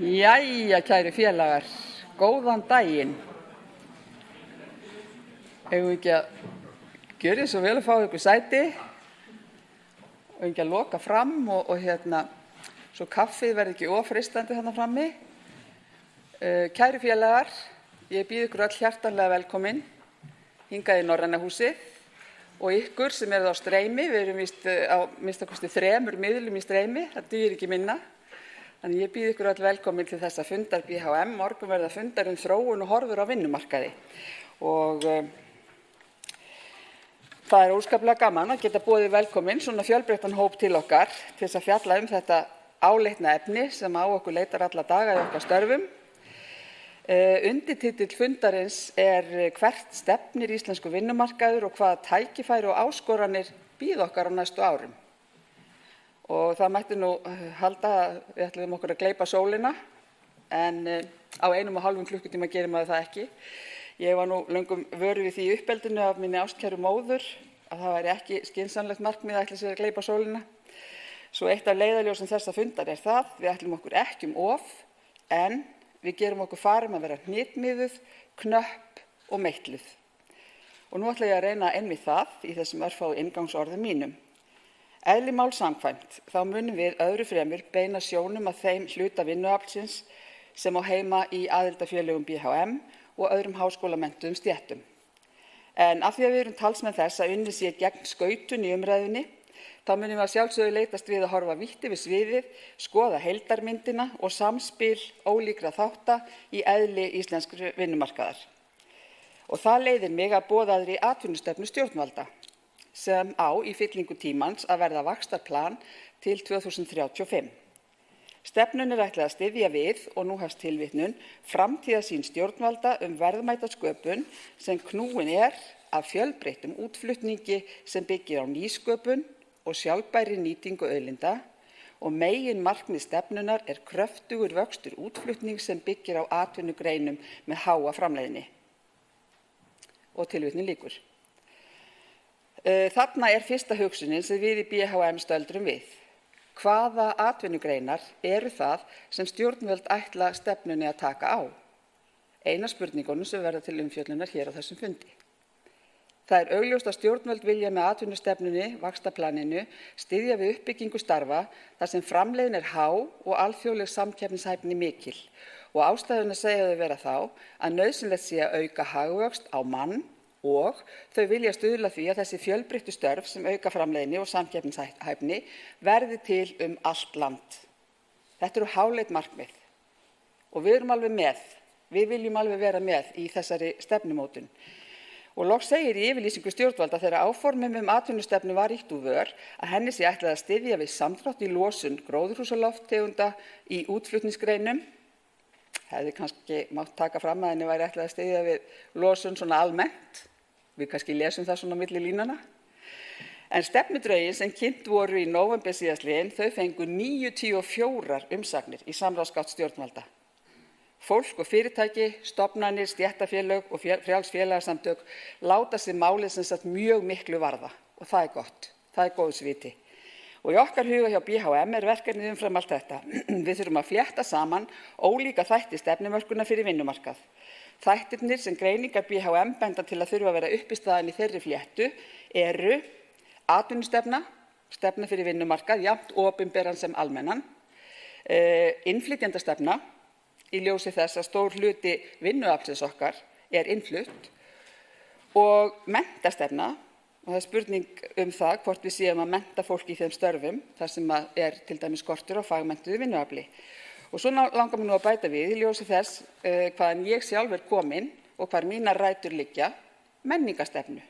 Jæja, kæru félagar, góðan daginn. Eigum við ekki að gjöra þið svo vel að fá ykkur sæti og ekki að loka fram og svo kaffið verði ekki ofreistandi þarna frammi. Kæru félagar, ég býð ykkur öll hjartanlega velkomin hingað í Norræna húsið og ykkur sem eruð á streymi. Við erum víst á minnstakosti 3 miðlum í streymi, það dugir ekki minna. Þannig ég býð ykkur öll velkomin til þessa fundar BHM. Morgun verða fundar þróun og horfur á vinnumarkaði. Og það er óskaplega gaman að geta boðið velkomin svona fjölbreyttan hóp til okkar til þess að fjalla þetta áleitna efni sem á okkur leitar alla daga í okkar störfum. Undirtitill fundarins hvert stefnir íslensku vinnumarkaður og hvaða tækifæri og áskoranir bíða okkar á næstu árum. Og það mætti nú halda að við ætluðum okkur að gleypa sólina, en á 1,5 klukkutíma gerir maður það ekki. Ég var nú löngum vör við því í uppeldinu af minni ástkæru móður að það væri ekki skynsamlegt markmið að ætla sér að gleypa sólina. Svo eitt af leiðarljósum þessa fundar það, við ætlum okkur ekki of, en við gerum okkur far að vera hnitmiðuð, knöpp og meitluð. Og nú ætla ég að reyna einmitt það í þessum örfáu inngangsorðum mínum. Eðli máls samkvæmt þá munum við öðru fremur beina sjónum að þeim hluta vinnuaflsins sem á heima í aðildarfélögum BHM og öðrum háskólamenntuðum stéttum. En af því að við erum talsmenn þess að unnið sé gegn skautun í umræðunni, þá munum við að sjálfsögðu leitast við að horfa vítt yfir sviðið, skoða heildarmyndina og samspil ólíkra þátta í eðli íslenskra vinnumarkaðar. Og það leiðir mig að boðaðri atvinnustefnu stjórnvalda sem á í fyllingu tímans að verða vaxtarplan til 2035. Stefnun ætlað að styðja við, og nú hefst tilvitnun, framtíðarsýn stjórnvalda verðmætasköpun sem knúin af fjölbreyttum útflutningi sem byggir á nýsköpun og sjálfbærri nýtingu auðlinda og meginmarkmið stefnunar kröftugur vöxtur útflutning sem byggir á atvinnugreinum með háa framleiðni. Og tilvitnun lýkur. Þarna fyrsta hugsunin sem við í BHM stöldrum við. Hvaða atvinnugreinar eru það sem stjórnvöld ætla stefnunni að taka á? Eina spurningunum sem verða til umfjöllunar hér á þessum fundi. Það augljóst að stjórnvöld vilja með atvinnustefnunni, vaxtarplaninu, styðja við uppbyggingu starfa þar sem framleiðin há og alþjóðleg samkeppnishæfni mikil. Og ástæðuna segja þau vera þá að nauðsynlegt sé að auka hagvöxt á mann og þau vilja stuðla því að þessi fjölbreyttu störf sem auka framleiðni og samkeppnishæfni verði til allt land. Þetta eru háleit markmið og við erum alveg með. Við viljum alveg vera með í þessari stefnumótun. Og loks segir í yfirlýsingu stjórnvalda þegar áformum atvinnustefnu var ýtt úr vör að henni sé ætlað að styðja við samdrátt í losun gróðurhúsalofttegunda í útflutningsgreinum. Hefði kannski mátt taka fram að henni væri ætlað að styðja við losun svona almennt. Við kannski lesum það svona milli línana. En stefnudrögin sem kynnt voru í nóvember síðastliðinn, þau fengu 94 umsagnir í samráðsgátt stjórnvalda. Fólk og fyrirtæki, stofnanir, stéttarfélög og frjáls félagasamtök láta sig málið sem sagt mjög miklu varða og það gott. Það góðs viti. Og í okkar huga hjá BHM verkefnið umfram allt þetta. Við þurfum að flétta saman ólíka þætti stefnumörkunar fyrir vinnumarkað. Þættirnir sem greiningar BHM benda til að þurfa að vera uppistaðan í þeirri fléttu eru atvinnustefna, stefna fyrir vinnumarkað, jafnt opinberan sem almennan, innflytjendastefna, í ljósi þess að stór hluti vinnuaflsins okkar innflutt, og menntastefna, og það spurning það hvort við séum að mennta fólk í þeim störfum, þar sem til dæmis skortur á fagmenntuðu vinnuafli. Og svo langar mér nú að bæta við í ljósi þess hvaðan ég sjálf komin og hvar mínar rætur liggja, menningarstefnu.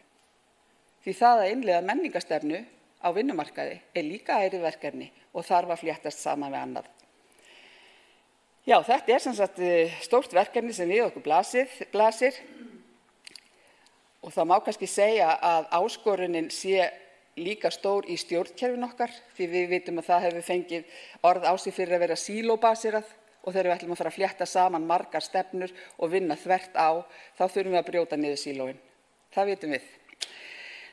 Því það að innleiða menningarstefnu á vinnumarkaði líka ærið verkefni og þarf að fléttast saman við annað. Já, þetta sem sagt stórt verkefni sem við okkur blasir. Og það má kannski segja að áskorunin sé líka stór í stjórnkerfinu okkar, því við vitum að það hefur fengið orð á sig fyrir að vera sílóbaserað og þegar við ætlum að fara að flétta saman margar stefnur og vinna þvert á, þá þurfum við að brjóta niður sílóin. Það vitum við.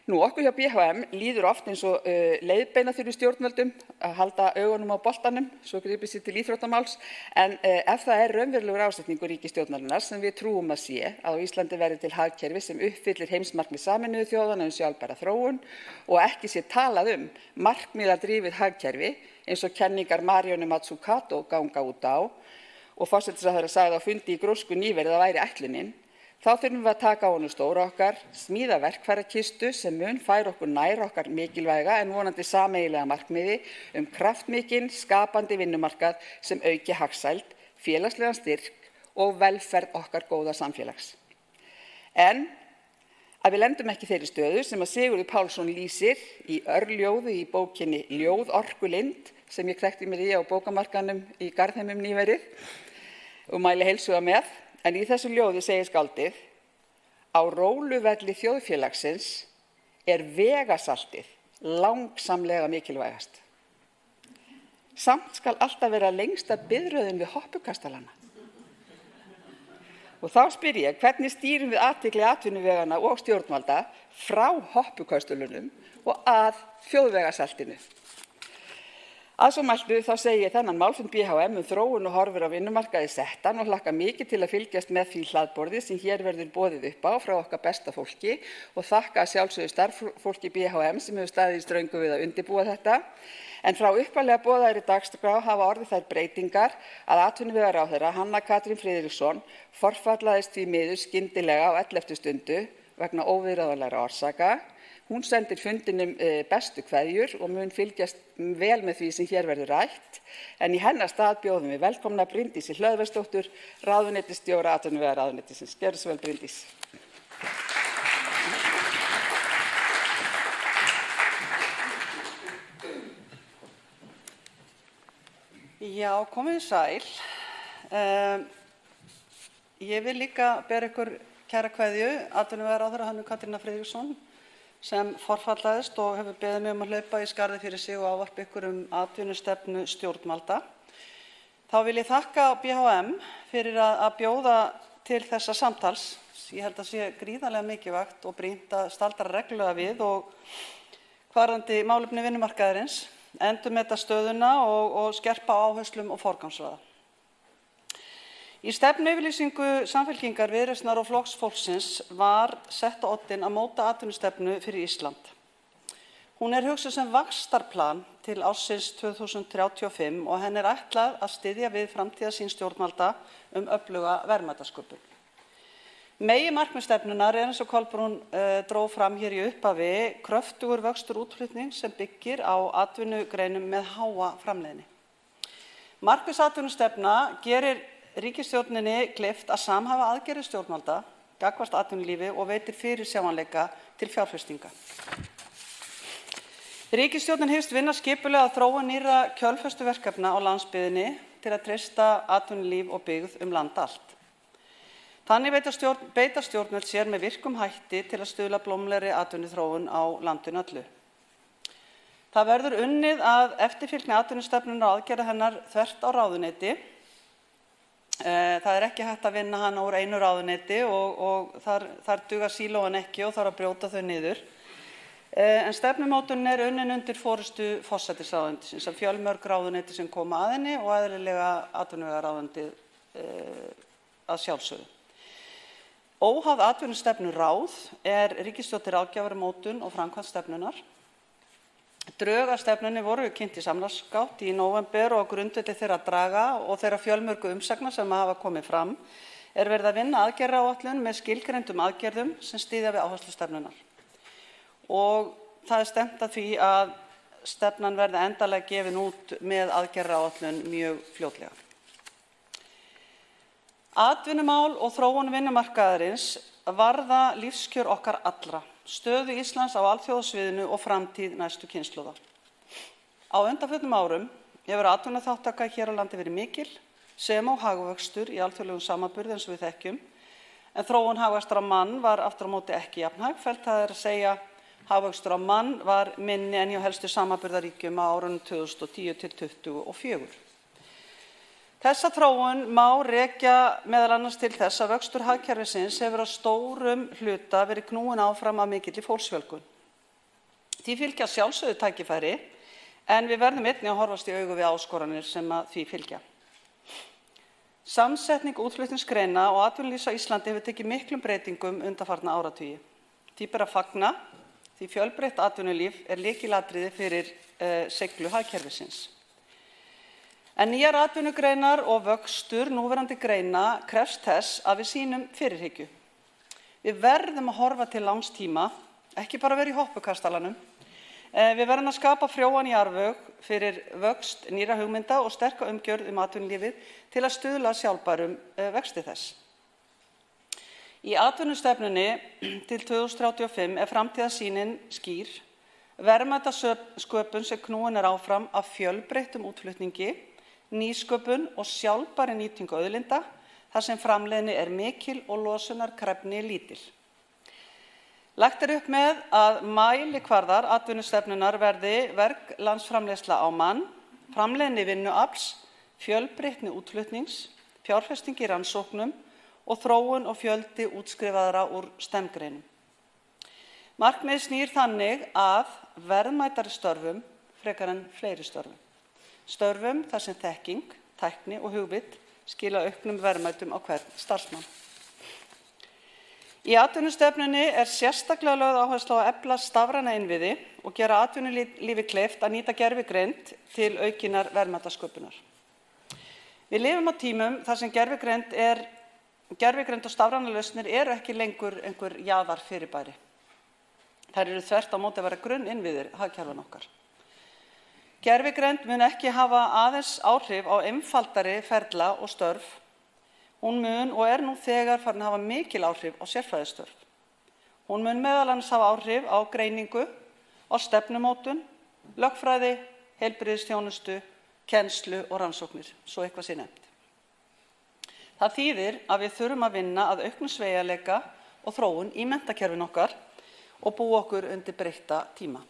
Okkur hjá BHM líður oft eins og leiðbeina þurfi stjórnvöldum að halda augunum á boltanum, svo gripið sér til íþróttamáls, en ef það raunverulegur ásetningur ríkisstjórnarinnar sem við trúum að sé að á Íslandi verði til hagkerfi sem uppfyllir heimsmarkmið Sameinuðu þjóðanna sjálfbæra þróun og ekki sé talað markmiðadrifið hagkerfi eins og kenningar Marionu Mazzucato ganga út á og forsætisráðherra sagði á fundi í Grósku nýverið að væri ætlunin, þá þurfum við að taka á honum stóra okkar, smíða verkfærakistu sem mun færa okkur nær okkar mikilvæga en vonandi sameiginlega markmiði kraftmikinn, skapandi vinnumarkað sem auki hagsæld, félagslegan styrk og velferð okkar góða samfélags. En að við lendum ekki þeirri stöðu sem að Sigurður Pálsson lýsir í örljóði í bókinni Ljóð orkulind sem ég krækti mér í á bókamarkaðnum í Garðheimum nýverið og mæli heilshuga með. En í þessu ljóði segir skáldið: á róluvelli þjóðfélagsins vegasaltið langsamlega mikilvægast. Samt skal alltaf vera lengsta biðröðin við hoppukastalana. Og þá spyr ég, hvernig stýrum við athygli atvinnuvegana og stjórnvalda frá hoppukastulunum og að þjóðvegasaltinu? Að svo mæltu þá segi ég þennan málfund BHM þróun og horfur á vinnumarkaði settan og hlakka mikið til að fylgjast með því hlaðborði sem hér verður boðið upp á frá okkar besta fólki og þakka sjálfsögðu starffólki BHM sem hefur staðið í ströngu við að undirbúa þetta. En frá upphaflega boðaðri dagskrá hafa orðið þær breytingar að atvinnuvegaráðherra Hanna Katrín Friðriksson forfallaðist því miður skyndilega á 11. stundu vegna óviðráðanlegra orsaka. Hún sendir fundinum bestu kveðjur og mun fylgjast vel með því sem hér verður rætt, en í hennar stað bjóðum við velkomna Bryndísi Hlöðversdóttur, ráðuneytisstjóra atvinnuvegaráðuneytisins. Gjörðu svo vel, Bryndís. Já, komið sæl. Ég vil líka bera ykkur kæra kveðju atvinnuvegaráðherra Hönnu Katrínar Friðriksson sem forfallaðist og hefur beðið mig að hlaupa í skarðið fyrir sig og ávarpa ykkur atvinnustefnu stjórnvalda. Þá vil ég þakka BHM fyrir að bjóða til þessa samtals. Ég held að sé gríðarlega mikilvægt og brýnt að staldra reglulega við og varðandi málefni vinnumarkaðarins, endurmeta stöðuna og skerpa á áherslum og forgangsraða. Í stefnuyfirlýsingu Samfylkingar, Viðreisnar og Flokks fólksins var sett á oddinn að móta atvinnustefnu fyrir Ísland. Hún hugsuð sem vaxtarplan til ársins 2035 og henni ætlað að styðja við framtíðarsýn stjórnvalda öfluga verðmætasköpun. Meginmarkmið stefnunnar eins og Kolbrún dró fram hér í upphafi kröftugur vöxtur útflutning sem byggir á atvinnugreinum með háa framleiðni. Markviss atvinnustefna gerir ríkisstjórninni kleift að samhæfa aðgerðir stjórnvalda gagnvart atvinnulífi og veitir fyrirsjáanleika til fjárfestinga. Ríkisstjórnin hyggst vinna skipulega að þróun nýrra kjölfestuverkefna á landsbyggðinni til að treysta atvinnulíf og byggð land allt. Þannig beita stjórnvöld sér með virkum hætti til að stuðla blómlegri atvinnuþróun á landinu öllu. Það verður unnið að eftirfylgni atvinnustefnunnar og aðgerða hennar þvert á ráðuneyti. Það ekki hægt að vinna hana úr einu ráðuneyti og þar duga sílóan ekki og þarf að brjóta þau niður. En stefnumótunin unnin undir forystu forsætisráðuneytisins af fjölmörg ráðuneyti sem koma að henni og eðlilega atvinnuvegaráðuneytið að sjálfsögðu. Óháð atvinnustefnuráð ríkisstjórn til ráðgjafar mótun og framkvæmd stefnunnar. Drög að stefnunni voru kynnt í samráðsgátt í nóvember og á grundvelli þeirra draga og þeirra fjölmörgu umsagna sem hafa komið fram verið að vinna aðgerðaáætlun með skilgreindum aðgerðum sem styðja við áherslu stefnunnar. Og það stefnt að því að stefnan verði endanlega gefin út með aðgerðaáætlun mjög fljótlega. Atvinnumál og þróun vinnumarkaðarins varða lífskjör okkar allra, stöðu Íslands á alþjóðasviðinu og framtíð næstu kynslóða. Á undanförnum árum hefur atvinnuþátttaka hér á landi verið mikil sem og hagvöxtur í alþjóðlegum samanburði eins og við þekkjum, en þróun hagvaxtar á mann var aftur á móti ekki jafn hagfelld, það að segja hagvöxtur á mann var minni en hjá helstu samanburðaríkjum á árunum 2010 til 2024. Þessa þróun má rekja meðal annars til þess að vöxtur hagkerfisins hefur að stórum hluta verið knúinn áfram af mikilli fólksfjölgun. Því fylgja sjálfsögðu tækifæri, en við verðum einnig að horfast í augu við áskoranir sem að því fylgja. Samsetning útflutningsgreina og atvinnulífs á Íslandi hefur tekið miklum breytingum undanfarna áratugi. Því ber að fagna, því fjölbreytt atvinnulíf er lykilatriði fyrir seiglu hagkerfisins. En nýjar atvinnugreinar og vöxtur núverandi greina krefst þess að við sýnum fyrirhyggju. Við verðum að horfa til langs tíma, ekki bara vera í hoppukastalanum. Við verðum að skapa frjóan jarðveg fyrir vöxt nýrra hugmynda og sterka umgjörð atvinnulífið til að stuðla að sjálfbærum vexti þess. Í atvinnustefnunni til 2035 er framtíðarsýnin skýr, verðmætasköpun sem knúin er áfram af fjölbreyttum útflutningi, nýsköpun og sjálfbæri nýtingu auðlinda, þar sem framleiðni er mikil og losunarkrefni lítil. Lagt er upp með að mælikvarðar atvinnustefnunnar verði verglandsframleiðsla á mann, framleiðni vinnuafls, fjölbreytni útflutnings, fjárfesting í rannsóknum og þróun og fjöldi útskrifaðra úr STEM-greinum. Markmiðið snýr þannig að verðmætari störfum frekar en fleiri störfum. Störfum þar sem þekking, tækni og hugvit skila auknum verðmætum á hvern starfsmann. Í atvinnustefnunni er sérstaklega lögð áhersla á að efla stafræna innviði og gera atvinnulífi kleift að nýta gervigreind til aukinnar verðmætasköpunar. Við lifum á tímum þar sem gervigreind og stafrænar lausnir eru ekki lengur einhver jaðarfyrirbæri. Þær eru þvert á móti að vera grunninnviðir hagkerfis okkar. Gervigreind mun ekki hafa aðeins áhrif á einfaldari ferla og störf. Hún mun og er nú þegar farin að hafa mikil áhrif á sérfræðistörf. Hún mun meðal annars hafa áhrif á greiningu, á stefnumótun, lögfræði, heilbrigðisþjónustu, kennslu og rannsóknir, svo eitthvað sé nefnt. Það þýðir að við þurfum að vinna að auknum sveigjanleika og þróun í menntakerfinu okkar og búa okkur undir breytta tíma.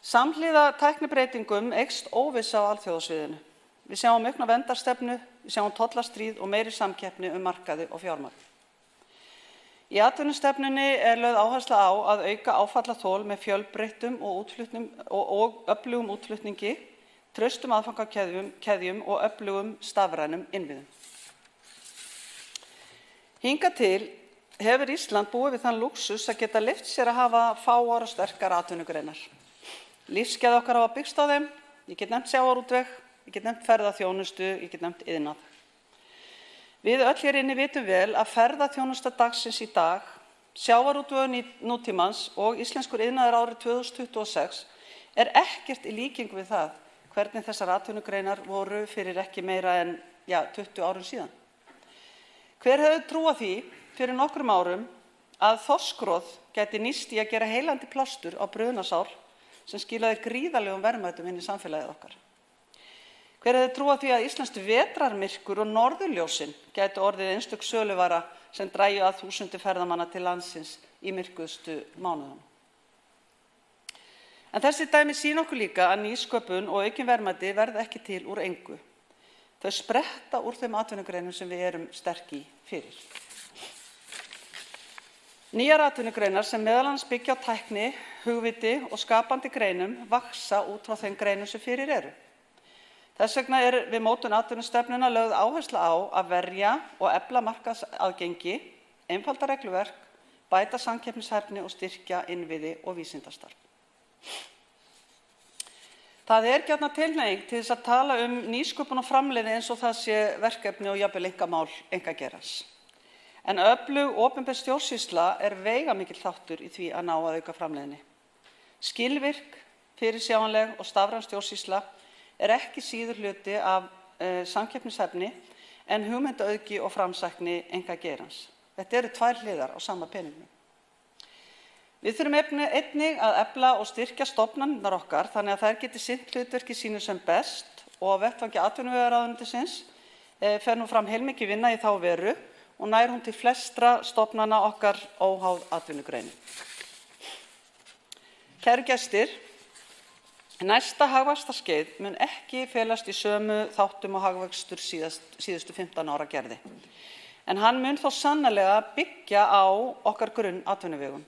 Samhliða tæknibreytingum eykst óvissa á alþjóðasviðinu. Við sjáum aukna verndarstefnu, við sjáum tollastríð og meiri samkeppni markaði og fjármagn. Í atvinnustefnunni er lögð áhersla á að auka áfallaþol með fjölbreyttum og öflugum útflutningi, traustum aðfangakeðjum og öflugum stafrænum innviðum. Hingað til hefur Ísland búið við þann lúxus að geta leyft sér að hafa fáar og sterkar atvinnugreinar. Lífsgæði okkar hafa byggst á þeim, ég get nefnt sjávarútveg, ég get nefnt ferðaþjónustu, ég get nefnt iðnað. Við öll hér inni vitum vel að ferðaþjónusta dagsins í dag, sjávarútvegur nútímans og íslenskur iðnaður árið 2026 er ekkert í líkingu við það hvernig þessar atvinnugreinar voru fyrir ekki meira en 20 árum síðan. Hver hefði trúað því fyrir nokkrum árum að þorskroð gæti nýst í að gera heilandi plástur á brunasár sem skilaði gríðarlegum verðmætum inn í samfélagið okkar. Hver hefði trúað því að íslenskt vetrarmyrkur og norðurljósin gætu orðið einstök söluvara sem drægju að þúsundir ferðamanna til landsins í myrkustu mánuðunum. En þessi dæmi sýna okkur líka að nýsköpun og aukin verðmæti verða ekki til úr engu. Þau spretta úr þeim atvinnugreinum sem við erum sterk í fyrir. Nýjar atvinnugreinar sem meðal annars byggja á tækni, hugviti og skapandi greinum vaxa út frá þeim greinum sem fyrir eru. Þess vegna er við mótun atvinnustefnunnar lögð áhersla á að verja og efla markaðsaðgengi, einfalda regluverk, bæta samkeppnishæfni og styrkja innviði og vísindastarf. Það er gjarnan tilhneiging til þess að tala nýsköpun og framleiðni eins og það sé verkefni og jafnvel einkamál einkageirans. En öflug opinber stjórnsýsla er veigamikill þáttur í því að ná að auka framleiðni. Skilvirk, fyrirsjáanleg og stafræn stjórnsýsla er ekki síður hluti af samkeppnishæfni en hugmyndaauðgi og framsækni einkageirans. Þetta eru tvær hliðar á sama peningnum. Við þurfum einnig að efla og styrkja stofnanirnar okkar þannig að þær geti sinnt hlutverki sínu sem best og á vettvangi atvinnuvegaráðuneytisins fer nú fram heilmikið vinna í þá veru og nær hún til flestra stofnana okkar óháð atvinnugreinin. Kæru gestir, næsta hagvaxtarskeið mun ekki felast í sömu þáttum og hagvöxtur síðustu 15 ára gerði. En hann mun þó sannarlega byggja á okkar grunn atvinnuvegum.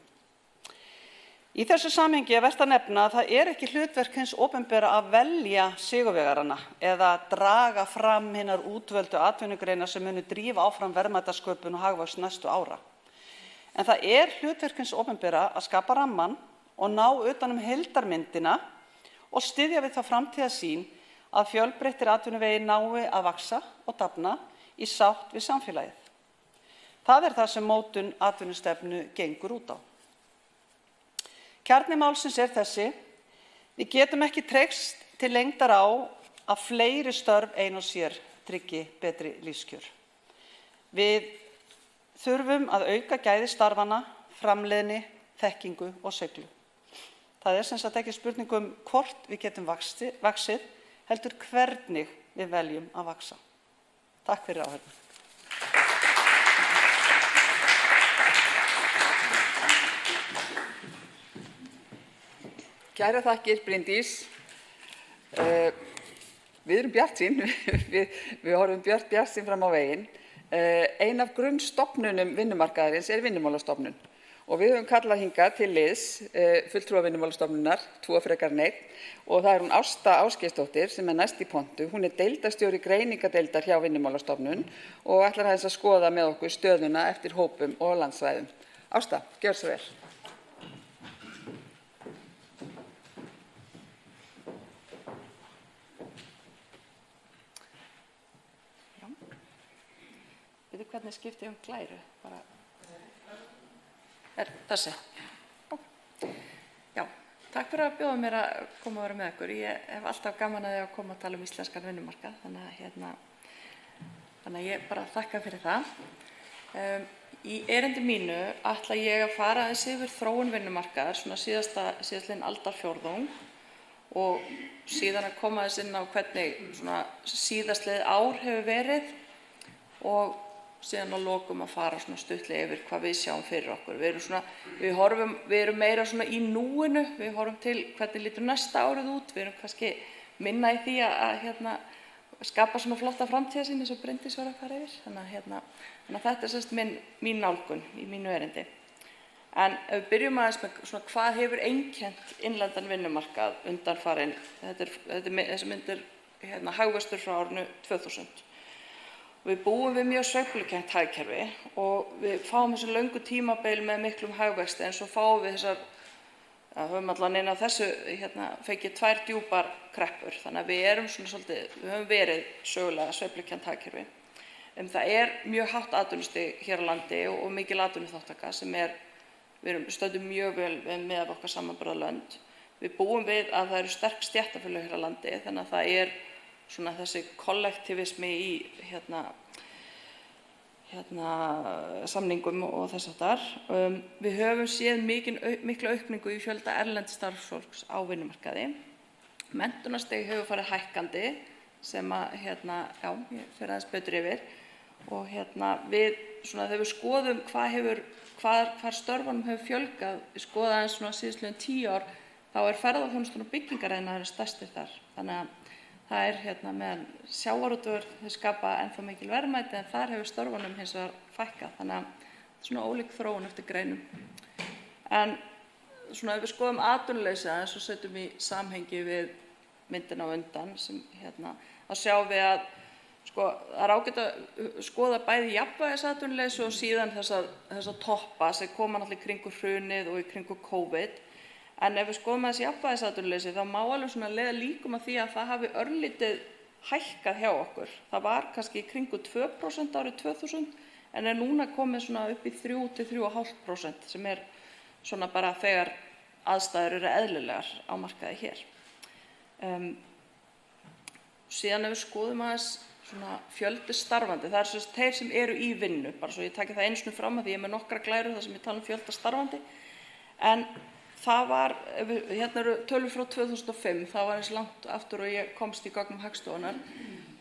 Í þessu samhengi vert að nefna að það ekki hlutverk hins opinbera að velja sigurvegarana eða draga fram hinar útvöldu atvinnugreinar sem munu drífa áfram verðmætasköpun og hagvöxt næstu ára. En það hlutverk hins opinbera að skapa rammann og ná utan heildarmyndina og styðja við þá framtíðarsýn að fjölbreyttir atvinnuvegir nái að vaxa og dafna í sátt við samfélagið. Það það sem mótun atvinnustefnu gengur út á. Kjarni málsins þessi: við getum ekki treyst til lengdar á að fleiri störf ein og sér tryggi betri lífskjör. Við þurfum að auka gæði starfanna, framleiðni, þekkingu og seiglu. Það sem sagt ekki spurning hvort við getum vaxið, heldur hvernig við veljum að vaxa. Takk fyrir áheyrn. Kærar þakkir, Bryndís. Við erum bjartsýn, við horfum bjartsýn fram á veginn. Ein af grunnstofnunum vinnumarkaðarins Vinnumálastofnun og við höfum kallað hingað til liðs fulltrúa Vinnumálastofnunar, 2 frekar en 1, og það hún Ásta Ásgeirsdóttir sem næst í pontu. Hún deildarstjóri greiningadeildar hjá Vinnumálastofnun og ætlar aðeins að skoða með okkur stöðuna eftir hópum og landsvæðum. Ásta, gjör svo vel. Hvernig skipti glæru? Bara... þessi? Já, takk fyrir að bjóða mér að koma að vera með ykkur. Ég hef alltaf gaman að því að koma að tala íslenskan vinnumarkað, þannig að ég bara þakka fyrir það. Í erindi mínu ætla ég að fara aðeins yfir þróun vinnumarkaðar, svona síðastliðinn aldarfjórðung, og síðan að koma aðeins inn á hvernig svona síðastliðið ár hefur verið og síðan að lokum að fara svona stuttlega yfir hvað við sjáum fyrir okkur. Við erum meira svona í núinu, við horfum til hvernig lítur næsta árið út, við erum kannski minna í því að skapa svona flotta framtíðarsýn eins og Bryndís var að fara yfir. Þannig að þetta semst mín nálgun í mínu erindi. En ef við byrjum aðeins með svona hvað hefur einkennt innlendan vinnumarkað undanfarin, þessi mynd hagvöxtur frá árinu 2000. Við búum við mjög sveiflukennt hagkerfi og við fáum þessu löngu tímabil með miklum hagvexti, en svo fáum við höfum allan inn á þessu fengið 2 djúpar kreppur, þannig að við höfum verið sögulega sveiflukennt hagkerfi. Það mjög hátt atvinnustig hér á landi og mikil atvinnuþátttaka sem við stöndum mjög vel með okkar samanburðarlönd. Við búum við að það eru sterk stéttarfélög hér á landi, þannig að það svona þessi kollektivismi í samningum og þess háttar. Við höfum séð mikla aukningu í fjölda erlends starfsfólks á vinnumarkaði. Menntunarstig hefur farið hækkandi sem ég fer aðeins betur yfir. Og við þegar við skoðum hvar störfunum hefur fjölgað, við skoðum aðeins síðastliðin 10 ár, þá ferðaþjónustan og byggingariðnaður stærstir þar. Þannig að það meðan sjávarútvegur þau skapa ennþá mikil verðmæti, en þar hefur störfunum hins vegar fækkað, þannig að svona ólík þróun eftir greinum. En ef við skoðum atvinnuleysi aðeins og setjum í samhengi við myndina á undan, sem þá sjáum við að það ágætt að skoða bæði jafnvægisatvinnuleysi og síðan þessa toppa sem koma náttúrulega í kringum hrunið og í kringum COVID. En ef við skoðum þessi jafnvægisatvinnuleysi, þá má alveg leiða líkum að því að það hafi örlítið hækkað hjá okkur. Það var kannski í kringum 2% árið 2000, en núna komið upp í 3–3,5%, sem bara þegar aðstæður eru eðlilegar á markaði hér. Síðan ef við skoðum aðeins fjöldi starfandi, það þeir sem eru í vinnu, bara svo ég taki það einu sinni fram að því ég með nokkra glærur þar sem ég tala fjölda starfandi, en það var, eru tölur frá 2005, það var eins langt aftur og ég komst í gögnum Hagstofunnar,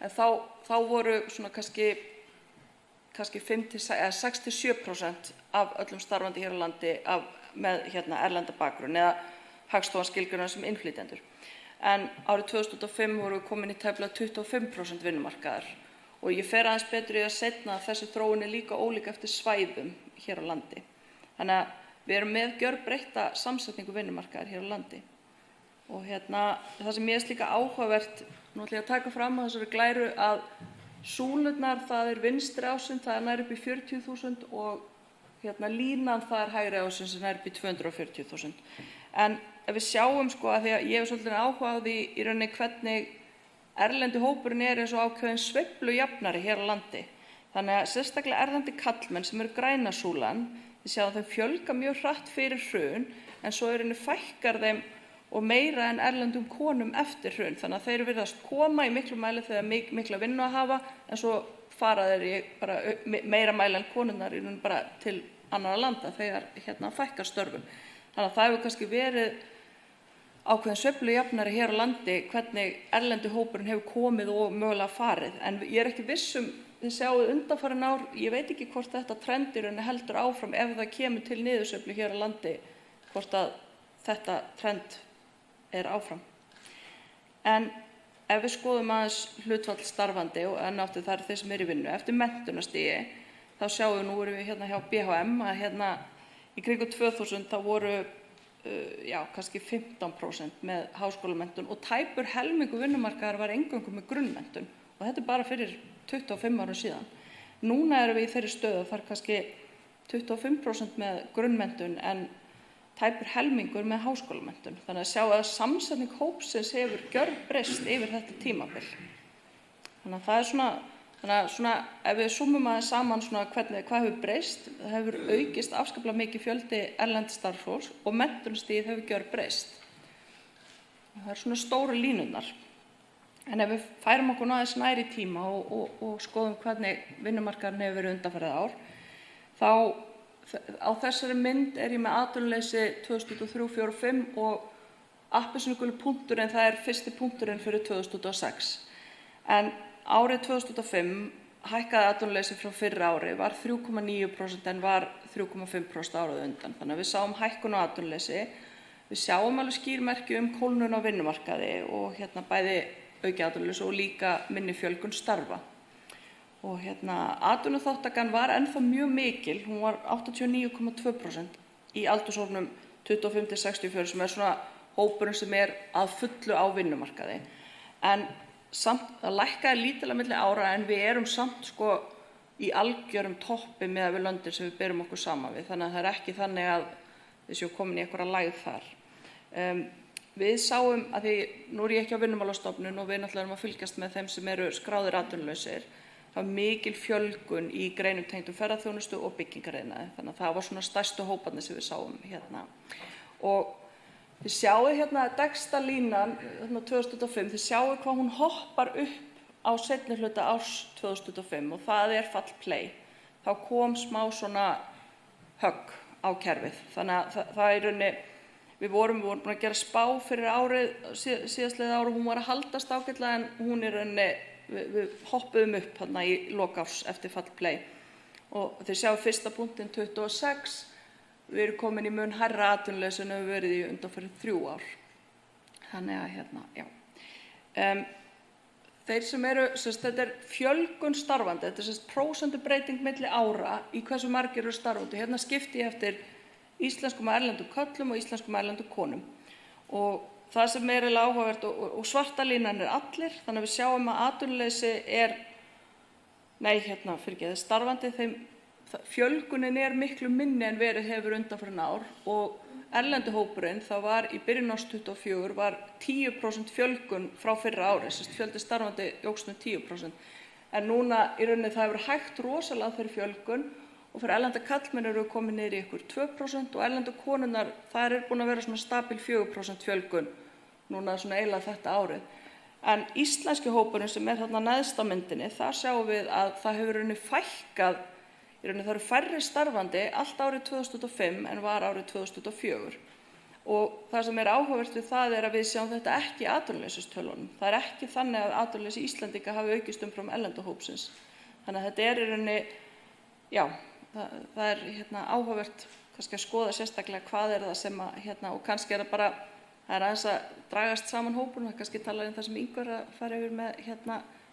en þá voru kannski 6–7% af öllum starfandi hér á landi með erlenda bakgrunn, eða Hagstofan skilgreinar sem innflytjendur. En árið 2005 voru við komin í tæplega 25% vinnumarkaðar og ég fer aðeins betur í að seinna að þessi þróun líka ólík eftir svæðum hér á landi. Þannig að við erum með gjörbreytta samsetningu vinnumarkaðar hér á landi. Og það sem mér finnst líka áhugavert, nú ætla ég að taka fram á þessari glæru að súlurnar, það vinstri ásinn, það nær upp í 40.000 og línan, það hægri ásinn sem nær upp í 240.000. En ef við sjáum að því að ég hef svolítið áhuga á því í rauninni hvernig erlendi hópurinn eins og ákveðin sveiflujafnari hér á landi. Þannig að sérstaklega erlendi karlmenn sem eru græna súlan, við sjáum þeim fjölga mjög hratt fyrir hrun, en svo í rauninni fækkar þeim og meira en erlendum konum eftir hrun. Þannig að þeir virðast koma í miklu mæli þegar mikla vinnu að hafa, en svo fara þeir í bara meira mæli en konurnar í rauninni bara til annarra landa þegar fækkar störfum. Þannig að það hefur kannski verið ákveðin sveiflujafnari hér á landi hvernig erlendi hópurinn hefur komið og mögulega farið. En ég er ekki viss þið sjáið undanfarin ár, ég veit ekki hvort þetta trend í rauninni heldur áfram ef það kemur til niðursveiflu hér á landi, hvort að þetta trend áfram. En ef við skoðum aðeins hlutfall starfandi og aftur það þeir sem í vinnu, eftir menntunarstigi, þá sjáum við nú erum við hjá BHM að í kringum 2000 þá voru kannski 15% með háskólamenntun og tæpur helmingur vinnumarkaðar var eingöngu með grunnmenntun og þetta bara fyrir 25 árum síðan. Núna erum við í þeirri stöðu að það kannski 25% með grunnmenntun en tæpur helmingur með háskólamenntun. Þannig að sjá að samsetning hópsins hefur gjörbreyst yfir þetta tímabil. Þannig að það svona ef við súmum aðeins saman hvað hefur breyst, það hefur aukist afskaplega mikið fjöldi erlends starfsfólks og menntunarstigið hefur gjörbreyst. Það svona stóru línurnar. En ef við færum okkur aðeins nær í tíma og skoðum hvernig vinnumarkaðurinn hefur verið undanfarið ár, þá á þessari mynd ég með atvinnuleysi 2003, 2004 og 2005 og appelsínuguli punkturinn, það fyrsti punkturinn fyrir 2006. En árið 2005 hækkaði atvinnuleysi frá fyrra ári, var 3,9% en var 3,5% árið undan. Þannig að við sáum hækkun á atvinnuleysi, við sjáum alveg skýrmerki kólnun á vinnumarkaði og bæði aukið atvinnuleysi og líka minni fjölgun starfa. Og atvinnuþátttakan var ennþá mjög mikil, hún var 89,2% í aldurshópnum 25 til 64 sem svona hópurinn sem að fullu á vinnumarkaði. En samt það lækkaði lítillega milli ára en við erum samt í algjörum toppi með við löndin sem við berum okkur saman við. Þannig að það ekki þannig að við séum komin í einhverja lægð þar. Við sáum að því nú ég ekki á Vinnumálastofnun og við náttúrulega erum að fylgjast með þeim sem eru skráðir atvinnulausir. Það var mikil fjölgun í greinum tengdum ferðaþjónustu og byggingariðnaði. Þannig að það var svona stærstu hóparnir sem við sáum Og þið sjáið dekksta línan 2005, þið sjáið hvað hún hoppar upp á seinni hluta árs 2005 og það fall play. Þá kom smá svona högg á kerfið. Þannig að það í rauninni, við vorum búin að gera spá fyrir árið, síðastliðið ár og hún var að haldast ágætlega en hún í rauninni, við hoppuðum upp í lok árs eftir fall play. Og þið sjáið fyrsta punktinn 26, við erum komin í mun hærra atvinnuleysi en við verið í undanfarin 3 ár. Þannig að þeir sem þetta fjölgun starfandi, þetta prósentubreyting milli ára í hversu margir eru starfandi. Skipti ég eftir íslenskum og erlendum körlum og íslenskum og erlendum konum. Og það sem áhugavert og svarta línan allir, þannig að við sjáum að atvinnuleysi starfandi þeim fjölgunin miklu minni en verið hefur undanfarin ár og erlendi hópurinn það var í byrjun árs 2024 var 10% fjölgun frá fyrra ári, fjöldi starfandi jókst 10%. En núna í rauninni það hefur hægt rosalega fyrir fjölgun og fyrir erlenda karlmenn eru komin niður í ykkur 2% og erlendu konurnar það búin að vera svona stabil 4% fjölgun núna svona eiginlega þetta árið. En íslenski hópurinn sem þarna neðst á myndinni, þar sjáum við að það hefur rauninni fækkað. Í rauninni það eru færri starfandi allt árið 2005 en var árið 2004. Og það sem áhugavert við það að við sjáum þetta ekki í atvinnuleysistölunum. Það ekki þannig að atvinnuleysi Íslendinga hafi aukist umfram erlenda hópsins. Þannig að þetta í rauninni, það áhugavert kannski að skoða sérstaklega hvað það sem og kannski það bara, það aðeins að dragast saman hópurinn, það kannski talar það sem Ingvar að fara yfir með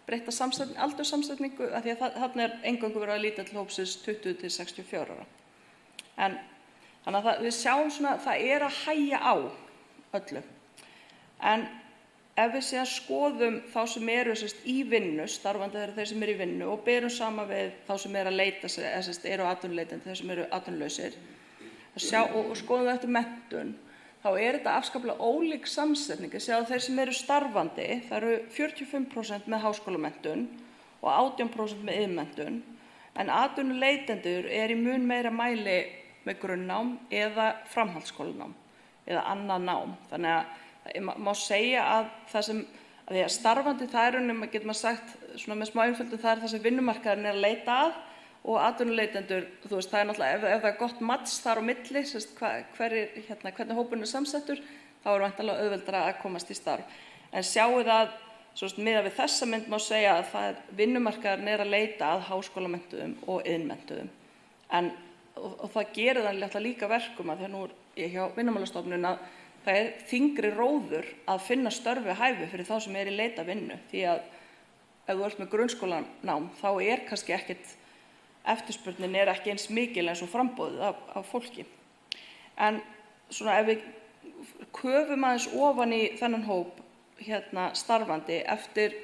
breytta aldurssamsetningu, af því að þarna eingöngu verið að líta til hópsins 20 til 64 ára. En Þannig að við sjáum svona, það að hægja á öllu. En ef við síðan skoðum þá sem eru í vinnu, starfandi þeir sem eru í vinnu og berum saman við þá sem eru að leita sér, eru atvinnuleitandi, þeir sem eru atvinnulausir, og skoðum þetta menntun, þá þetta afskaplega ólík samsetning. Sjá þeir sem eru starfandi, það eru 45% með háskólamenntun og 18% með iðnmenntun, en atvinnuleitendur í mun meira mæli með grunnnám eða framhaldsskólanám eða annað nám. Þannig að má segja að það sem því að starfandi það getur maður sagt svona með smá einföldun, það það sem vinnumarkaðurinn að leita að, og atvinnuleitendur, það náttúrulega ef það gott match þar á milli, hvernig hópurinn samsettur, þá væntanlega auðveldara að komast í starf. En sjáu það, miðað við þessa mynd má segja að það vinnumarkaðurinn að leita að háskólamenntuðum og iðnmenntuðum. Og það gerir það líka verkum að þegar nú ég hjá Vinnumálastofnun að það þyngri róður að finna störf við hæfi fyrir þá sem í leita vinnu. Því að ef þú ert með grunnskólanám þá kannski ekkert, eftirspurnin ekki eins mikil eins og framboðið af fólki. En svona ef við köfum aðeins ofan í þennan hóp starfandi eftir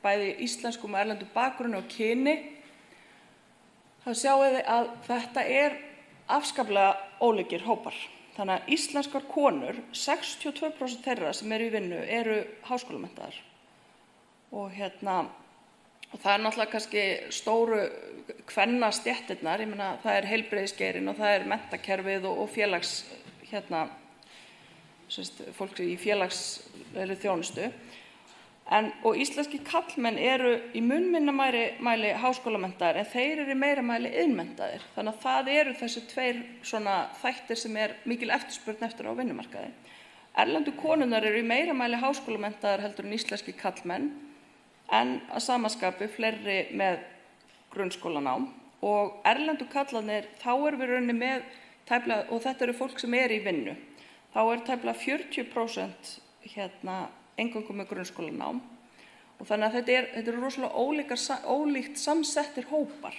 bæði íslenskum og erlendum bakgrunni og kyni, þá sjáum við að þetta afskaplega ólíkir hópar. Þannig að íslenskar konur, 62% þeirra sem eru í vinnu eru háskólamenntaðar. Og það náttúrulega kannski stóru kvennastéttirnar, ég meina það heilbrigðisgeirinn og það menntakerfið og félags, fólk í félagslegri þjónustu. Og íslenski karlmenn eru í mun minna mæli háskólamenntaðir en þeir eru í meira mæli iðnmenntaðir. Þannig að það eru þessi tveir svona þættir sem mikil eftirspurn eftir á vinnumarkaði. Erlendu konurnar eru í meira mæli háskólamenntaðir heldur en íslenski karlmenn, en að sama skapi fleiri með grunnskólanám, og erlendu karlarnir, þá við rauninni með tæplega, og þetta eru fólk sem í vinnu, þá tæplega 40% eingöngu með grunnskólanám, og þannig að þetta rosalega ólíkt samsettir hópar.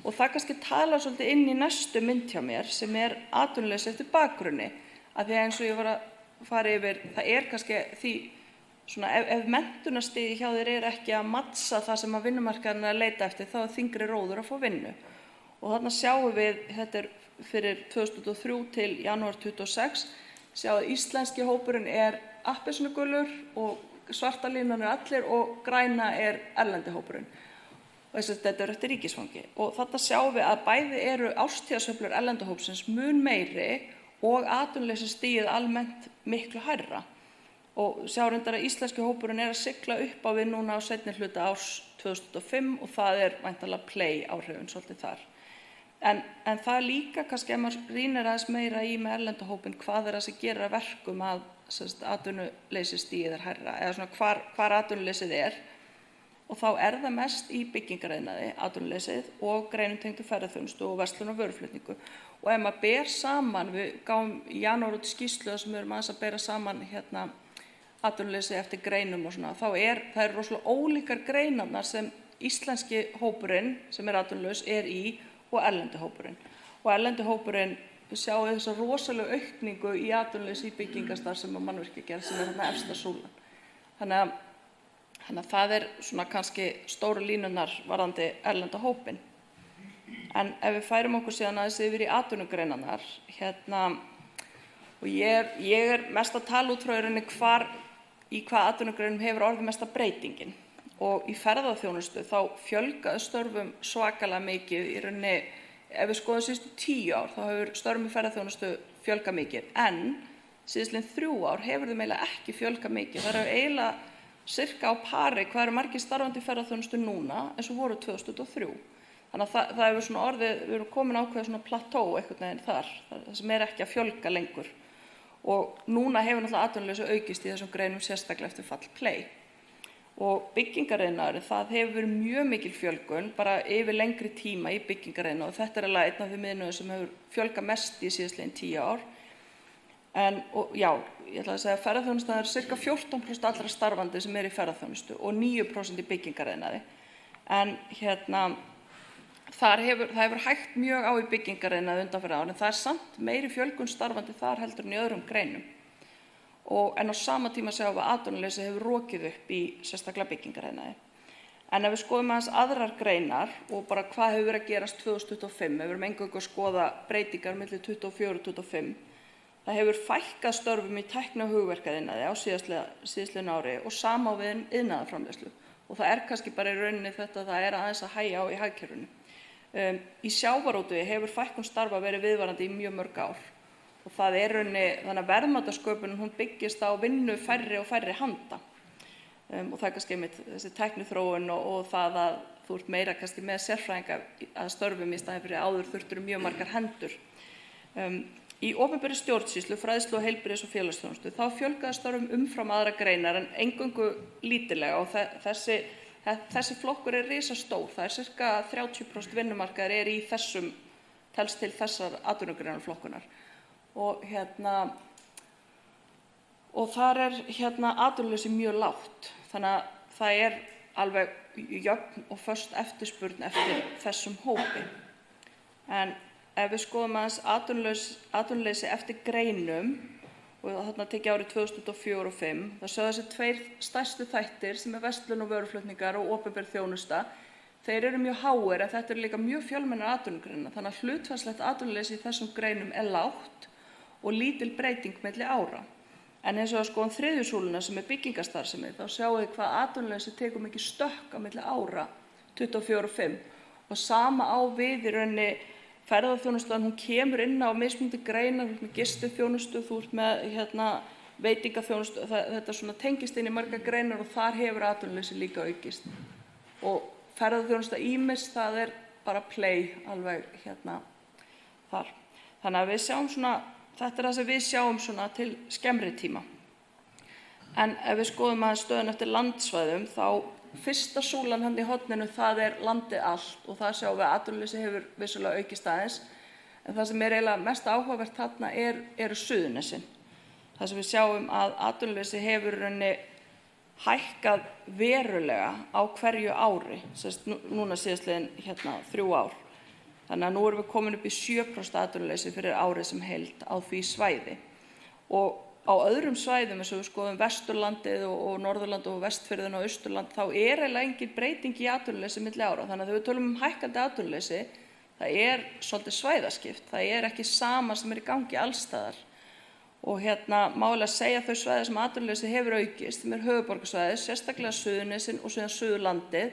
Og það kannski talar svolítið inn í næstu mynd hjá mér sem atvinnuleysi eftir bakgrunni, að því að eins og ég var að fara yfir, það kannski því svona ef menntunarstigið hjá þér ekki að matsa það sem að vinnumarkaðurinn að leita eftir, þá þyngri róður að fá vinnu. Og þarna sjáum við, þetta fyrir 2003 til janúar 2026, sjáum að íslenski hópurinn appelsínugulur og svarta línan allir og græna erlendi hópurinn. Og þetta eftir ríkisfangi. Og þarna sjáum við að bæði eru árstíðasveiflur erlenda hópsins mun meiri og atvinnuleysisstigið almennt miklu hærra. Og sjá reyndar að íslenski hópurinn að sigla upp á við núna á seinni hluta árs 2005 og það væntanlega play áhrifin svolítið þar. En það líka kannski ef maður rýnir aðeins meira í með erlenda hópinn hvað það sem gerir að verkum að atvinnuleysisstigið hærra, eða svona hvar atvinnuleysið og þá það mest í byggingariðnaði, atvinnuleysið, og greinum tengdu ferðaþjónustu og verslun og vöruflutningu. Og ef maður ber saman, við gáum í janúar út skýrslu sem við erum aðeins að bera saman atvinnuleysi eftir greinum og svona, þá það eru rosalega ólíkar greinarnar sem íslenski hópurinn sem atvinnulaus í og erlendi hópurinn. Og erlendi hópurinn, við sjáum þessa rosalega aukningu í atvinnuleysi í byggingastarfsemi og mannvirkjagerð sem þarna efsta súlan. Þannig að það svona kannski stóru línurnar varðandi erlenda hópinn. En ef við færum okkur síðan aðeins yfir í atvinnugreinarnar, og ég mest að tala út frá í hvað atvinnugreinum hefur orðið mesta breytingin. Og í ferðaþjónustu þá fjölgaði störfum svakalega mikið í rauninni, ef við skoðum síðustu 10 ár, þá hefur störfum í ferðaþjónustu fjölgað mikið, en síðastliðin 3 ár hefur þeim eiginlega ekki fjölgað mikið. Það eiginlega sirka á pari hvað margir starfandi í ferðaþjónustu núna eins og voru 2003. Þannig að það hefur svona orðið, við erum komin ákveðið svona plató einhvern veginn þar, það sem ekki að fjölga lengur. Og núna hefur náttúrulega atvinnuleysi aukist í þessum greinum sérstaklega eftir fall play. Og byggingariðnaður, það hefur verið mjög mikil fjölgun, bara yfir lengri tíma í byggingariðnaði, og þetta alveg einn af þeim iðnaði sem hefur fjölgað mest í síðastliðin 10 ár. Ég ætla að segja að ferðaþjónusta sirka 14% allra starfandi sem í ferðaþjónustu og 9% í byggingariðnaði. En það hefur hægt mjög á í byggingariðnaði undanfarið ár, en það samt meiri fjölgun starfandi þar heldur en í öðrum greinum. En á sama tíma sjáum við að atvinnuleysi hefur rokið upp í sérstaklega byggingariðnaði. En ef við skoðum aðeins aðrar greinar og bara hvað hefur verið að gerast 2025, ef við erum eingöngu að skoða breytingar milli 24 og 25, það hefur fækkað störfum í tækni- og hugverkaiðnaði á síðastliðnu ári og sama á við iðnaðarframleiðslu. Og það kannski bara í rauninni þetta að það aðeins að hægja á í hagkerfinu. Í sjávarútvegi hefur fækkun starfa verið viðvarandi í mjög mörg ár. Og það rauninni, þannig að verðmætasköpunin hún byggist á vinnu færri og færri handa. Og það kannski einmitt þessi tækniþróun og það að þú ert meira kannski með sérfræðinga að störfum í staðinn fyrir áður þurftir mjög margar hendur. Í opinberri stjórnsýslu, fræðslu og heilbrigðis- og félagsþjónustu þá fjölgaði störfum umfram aðra greinar en eingöngu lítillega og þessi flokkur risastór. Það sirka 30% vinnumarkaðar í þessum, telst til þessar atvinnugreinarflokkunar. Og þar atvinnuleysi mjög lágt. Þannig að það alveg jöfn og föst eftirspurn eftir þessum hópi. En ef við skoðum aðeins atvinnuleysi eftir greinum, og þarna tek ég árið 2004 og 2005, þá sjá þessi tveir stærstu þættir sem verslun og vöruflutningar og opinber þjónusta, þeir mjög háir en þetta líka mjög fjölmennar atvinnugreinar. Þannig að hlutfallslegt atvinnuleysi í þessum greinum lágt og lítil breyting milli ára. En eins og að skoðum þriðju súluna sem byggingastarfsemi, þá sjáum við hvað atvinnuleysi tekur mikið stökk á milli ára 24 og 5 og sama á við í rauninni ferðaþjónustan, hún kemur inn á mismunandi greinar, þú ert með gistiþjónustu, þú ert með veitingaþjónustu, þetta tengist inn í margar greinar og þar hefur atvinnuleysi líka aukist. Og ferðaþjónusta ýmis, það bara play alveg þar. Þannig að við sjáum þetta það sem við sjáum til skemmri tíma. En ef við skoðum stöðuna eftir landsvæðum, þá fyrsta súlan hann í horninu, það landið allt og það sjáum við að atvinnuleysi hefur vissulega aukist aðeins. En það sem eiginlega mest áhugavert þarna eru Suðurnesin. Það sem við sjáum að atvinnuleysi hefur hækkað verulega á hverju ári, núna síðastliðin 3 ár. Þannig að nú erum við komin upp í 7% atvinnuleysi fyrir árið sem heild á því svæði. Og á öðrum svæðum, eins og við skoðum Vesturlandið og Norðurland og Vestfirðina og Austurland, þá eiginlega engin breyting í atvinnuleysi milli ára. Þannig að þegar við tölum hækkandi atvinnuleysi, það svolítið svæðaskipt. Það ekki sama sem í gangi alls staðar. Og málega segja þau svæði sem atvinnuleysi hefur aukist, sem höfuðborgarsvæðið, sérstaklega Suðurnesin og síðan Suðurlandið.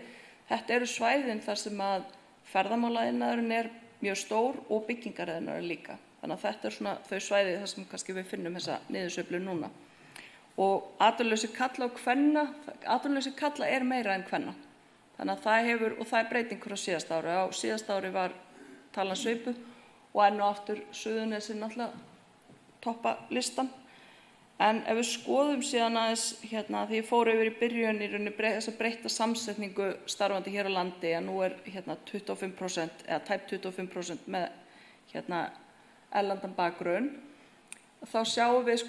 Þetta eru svæðin þar sem að ferðamála'iðnaðurinn mjög stór og byggingariðnaðurinn líka. Þannig að þetta þau svæði þar sem kannski við finnum þessa niðursveiflu núna. Og atvinnuleysi karla og kvenna, atvinnuleysi karla meira en kvenna. Þannig að það breyting frá síðasta ári. Á síðasta ári var talan svipuð og enn og aftur Suðurnesin náttúrulega toppa listan. En ef við skoðum síðan aðeins því ég fór yfir í byrjun í rauninni þessa breytta samsetningu starfandi hér á landi, að nú 25% eða tæp 25% með erlendan bakgrunn, þá sjáum við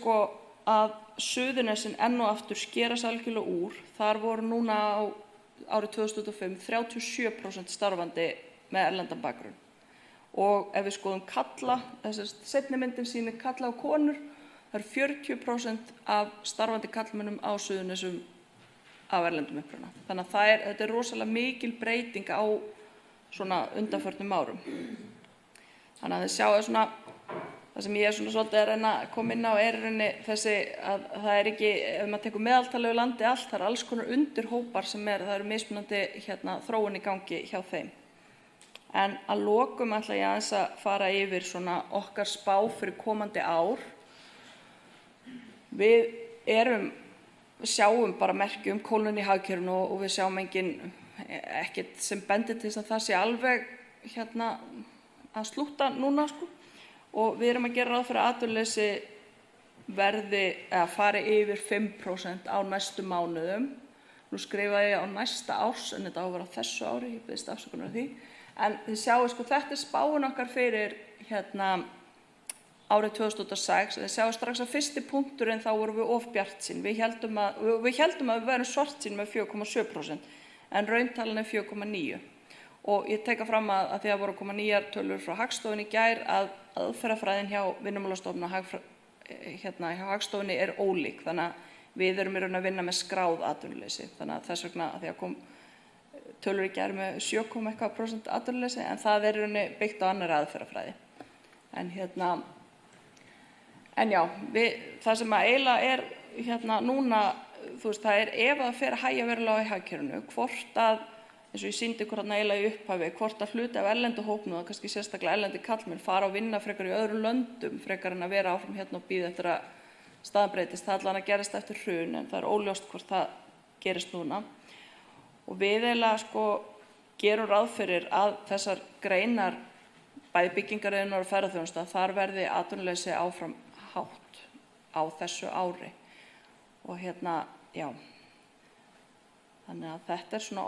að Suðurnesin enn og aftur skerast algjörlega úr. Þar voru núna á árið 2005 37% starfandi með erlendan bakgrunn. Og ef við skoðum kalla, seinni myndin sýnir kalla og konur, það 40% af starfandi karlmönnum á Suðurnesum af erlendum uppruna. Þannig að þetta rosalega mikil breyting á undanförnum árum. Þannig að þið sjáu það sem ég svolítið að reyna að koma inn á þessi að það ekki, ef maður tekur meðaltalegu landi allt, það alls konar undirhópar sem það eru mismunandi þróun í gangi hjá þeim. En að lokum ætla ég aðeins að fara yfir okkar spá fyrir komandi ár. Við sjáum bara merki kólnun í hagkerfinu og við sjáum ekkert sem bendir til þess að það sé alveg að slútta núna. Og við erum að gera ráð fyrir að atvinnuleysi verði eða fari yfir 5% á næstu mánuðum. Nú skrifa ég á næsta árs, en þetta á að vera á þessu ári, ég biðst afsökunar á því. En þið sjáu, þetta spáin okkar fyrir árið 2006. Þið sjáu strax að fyrsti punkturinn þá vorum við of bjartsýn. Við héldum að við værum svartsýn með 4,7%, en rauntalan 4,9%. Og ég teka fram að því að voru að koma nýjar tölur frá Hagstofunni í gær að aðferðafræðin hjá Vinnumálastofnun hjá Hagstofunni ólík. Þannig að við erum í raun að vinna með skráð atvinnuleysi. Þannig að þess vegna að því að kom tölur í gær með 7,1% atvinnuleysi en það í rauninni byggt á annarri aðferðafræði. En já, það sem að eiginlega núna, það ef það fer að hægja verulega á í hagkerfinu, hvort að eins og ég sýndi ykkur eiginlega í upphafi, hvort að hluti af erlendu hópnum, og kannski sérstaklega erlendi karlmenn, fara og vinna frekar í öðrum löndum, frekar en að vera áfram og bíða eftir að staðan breytist. Það allan að gerast eftir hrun, en það óljóst hvort það gerist núna. Og við eiginlega gerum ráð fyrir að þessar greinar, bæði byggingariðnar og ferðaþjónusta, þar verði atvinnuleysi áfram hátt á þessu ári. Og já, þannig að þetta svona